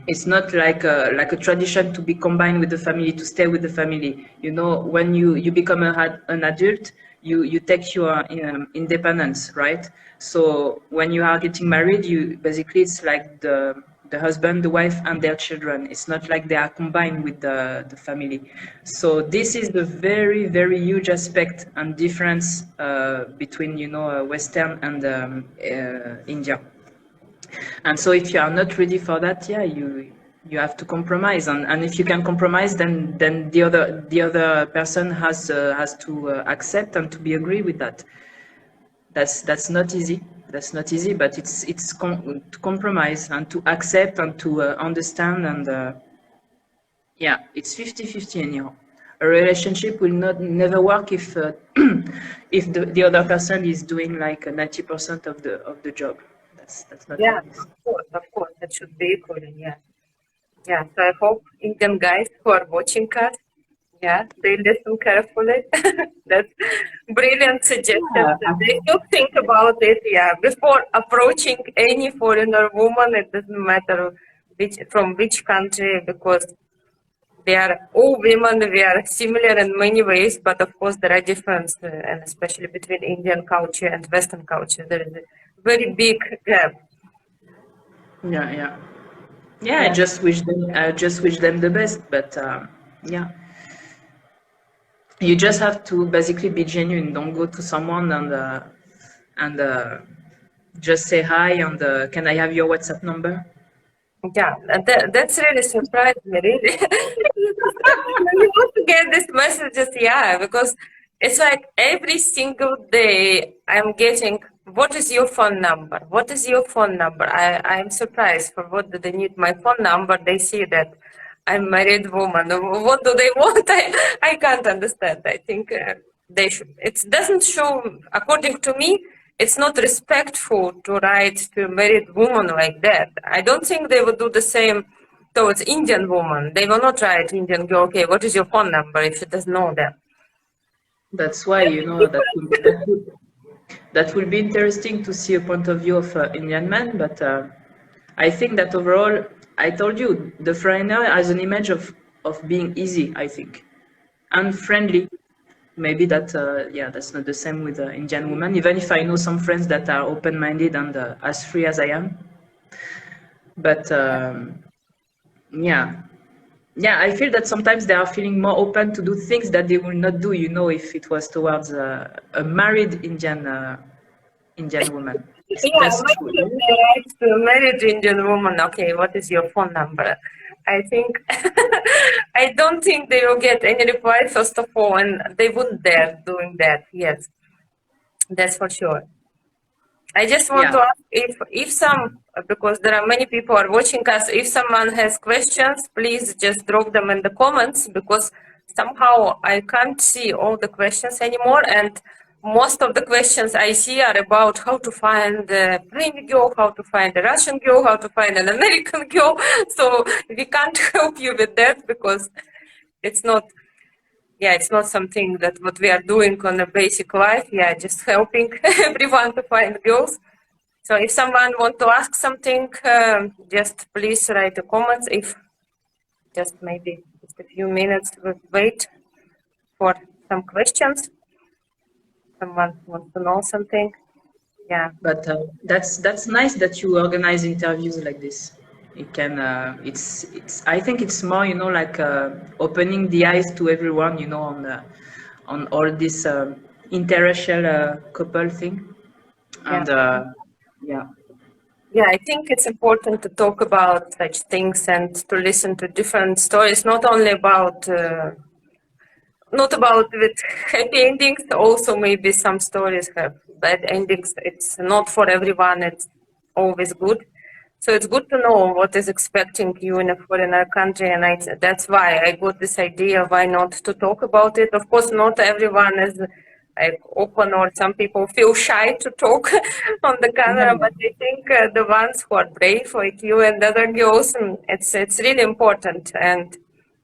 it's not like a tradition to be combined with the family, to stay with the family. When you become an adult, you take your independence, right? So when you are getting married, you basically, it's like the husband, the wife, and their children. It's not like they are combined with the family. So this is the very, very huge aspect and difference between, Western and India. And so if you are not ready for that, yeah, you have to compromise. And if you can compromise, then the other person has to accept and to be agree with that. That's not easy. That's not easy, but to compromise and to accept and to understand. And yeah, it's 50-50 anyhow. A relationship will not never work if if the other person is doing like 90% of the job. That's not Yeah, like this. of course, that should be equally. Yeah, yeah. So I hope Indian guys who are watching us, yeah, they listen carefully. That's brilliant suggestion. They should think about it, yeah, before approaching any foreigner woman. It doesn't matter from which country, because they are all women. We are similar in many ways, but of course there are differences, and especially between Indian culture and Western culture, there is a very big gap. Yeah, yeah, yeah. I Yeah. just wish them. I just wish them the best. But yeah, you just have to basically be genuine. Don't go to someone and just say hi and can I have your WhatsApp number? Yeah, and that's really surprised me, really. You want to get these messages, yeah, because it's like every single day I'm getting, what is your phone number? What is your phone number? I'm surprised for what do they need my phone number? They see that I'm married woman. What do they want? I can't understand. I think they should. It doesn't show, according to me, it's not respectful to write to a married woman like that. I don't think they would do the same towards Indian woman. They will not write Indian girl, okay, what is your phone number if she doesn't know that? That's why that will be interesting to see a point of view of Indian man. But I think that overall, I told you, the foreigner has an image of being easy, I think, and friendly. Maybe that yeah, that's not the same with Indian women. Even if I know some friends that are open-minded and as free as I am, but yeah, yeah, I feel that sometimes they are feeling more open to do things that they will not do, if it was towards a married Indian woman. Yeah, That's why true. should they write to a married Indian woman, okay, what is your phone number? I think, I don't think they will get any reply, first of all, and they wouldn't dare doing that. Yes, that's for sure. I just want to Yeah, ask if some, because there are many people are watching us, if someone has questions, please just drop them in the comments, because somehow I can't see all the questions anymore, and most of the questions I see are about how to find a Ukrainian girl, how to find a Russian girl, how to find an American girl. So we can't help you with that, because it's not, yeah, it's not something that what we are doing on a basic life. Yeah, just helping everyone to find girls. So if someone want to ask something, just please write a comment. If just maybe just a few minutes, we'll wait for some questions. Someone wants to know something. Yeah. But that's nice that you organize interviews like this. It can it's I think it's more, you know, like opening the eyes to everyone, you know, on all this interracial couple thing. Yeah. And yeah. Yeah, I think it's important to talk about such things and to listen to different stories, not about with happy endings. Also, maybe some stories have bad endings. It's not for everyone. It's always good. So it's good to know what is expecting you in a foreigner country, and that's why I got this idea. Why not to talk about it? Of course, not everyone is like open, or some people feel shy to talk on the camera. Yeah. But I think the ones who are brave, like you and other girls, and it's really important. And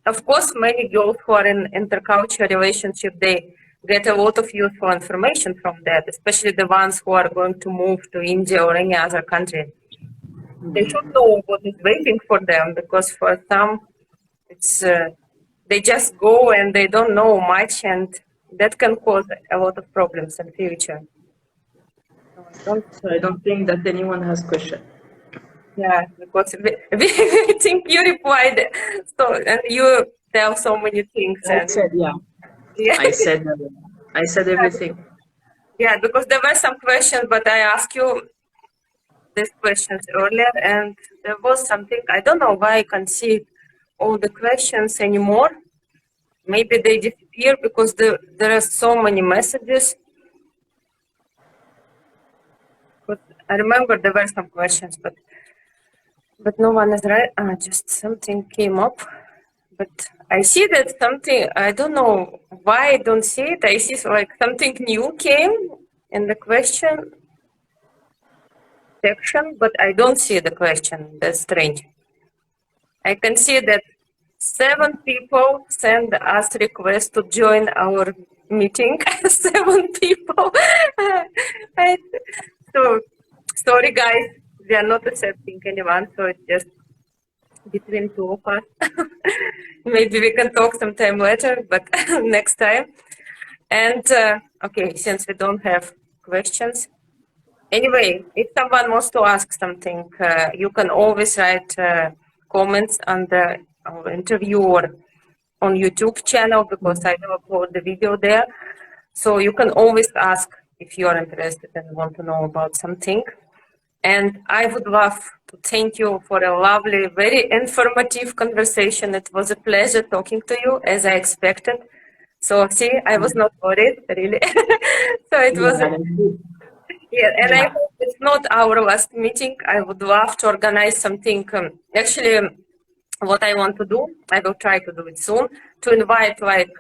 of course, many girls who are in intercultural relationship, they get a lot of useful information from that, especially the ones who are going to move to India or any other country. They should know what is waiting for them, because for some, it's they just go and they don't know much, and that can cause a lot of problems in future. So I don't, So I don't think that anyone has question. yeah, because we think you replied, so and you tell so many things, I and said, yeah. yeah. I said everything. Yeah, because there were some questions, but I asked you these questions earlier, and there was something, I don't know why I can't see all the questions anymore. Maybe they disappear because there are so many messages. But I remember there were some questions, but no one is right. Just something came up. But I see that something, I don't know why I don't see it. I see like something new came in the question section, but I don't see the question. That's strange. I can see that 7 people send us request to join our meeting. 7 people. I- so sorry guys, we are not accepting anyone, so it's just between two of us. Maybe we can talk sometime later, but next time. And okay, since we don't have questions, anyway, if someone wants to ask something, you can always write comments under our interview or on YouTube channel, because I will upload the video there. So you can always ask if you are interested and want to know about something. And I would love to thank you for a lovely, very informative conversation. It was a pleasure talking to you, as I expected. So see, I was not worried, really. So it was, Yeah, that's good. yeah, and I Yeah. hope it's not our last meeting. I would love to organize something. Actually, what I want to do, I will try to do it soon, to invite like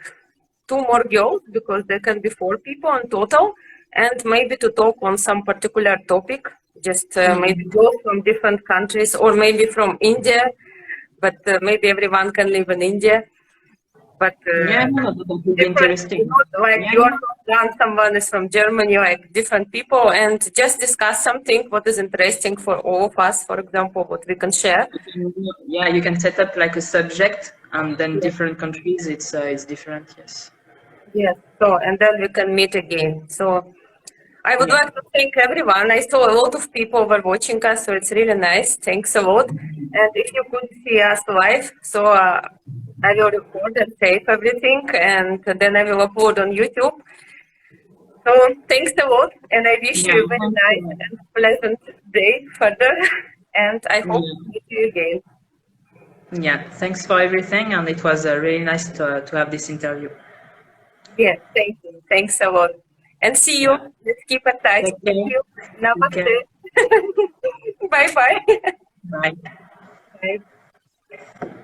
2 more girls, because there can be 4 people in total, and maybe to talk on some particular topic, just maybe girls from different countries, or maybe from India, but maybe everyone can live in India. But Yeah, no, that would be different, interesting. like Yeah, you're yeah. from France, someone is from Germany, like different people, and just discuss something what is interesting for all of us, for example, what we can share. Yeah, you can set up like a subject, and then different countries, it's different. Yes. Yes, so and then we can meet again. So I would Yeah. like to thank everyone. I saw a lot of people were watching us, so it's really nice. Thanks a lot. And if you could see us live, so I will record and save everything, and then I will upload on YouTube. So thanks a lot, and I wish Yeah. you a very nice and pleasant day further. And I hope to Yeah. meet you again. Yeah. Thanks for everything, and it was really nice to have this interview. Yes, thank you. Thanks a lot. And see you. Yeah. Let's keep in touch. Take Thank care. you. Take care. Namaste. Bye bye. Bye. Bye.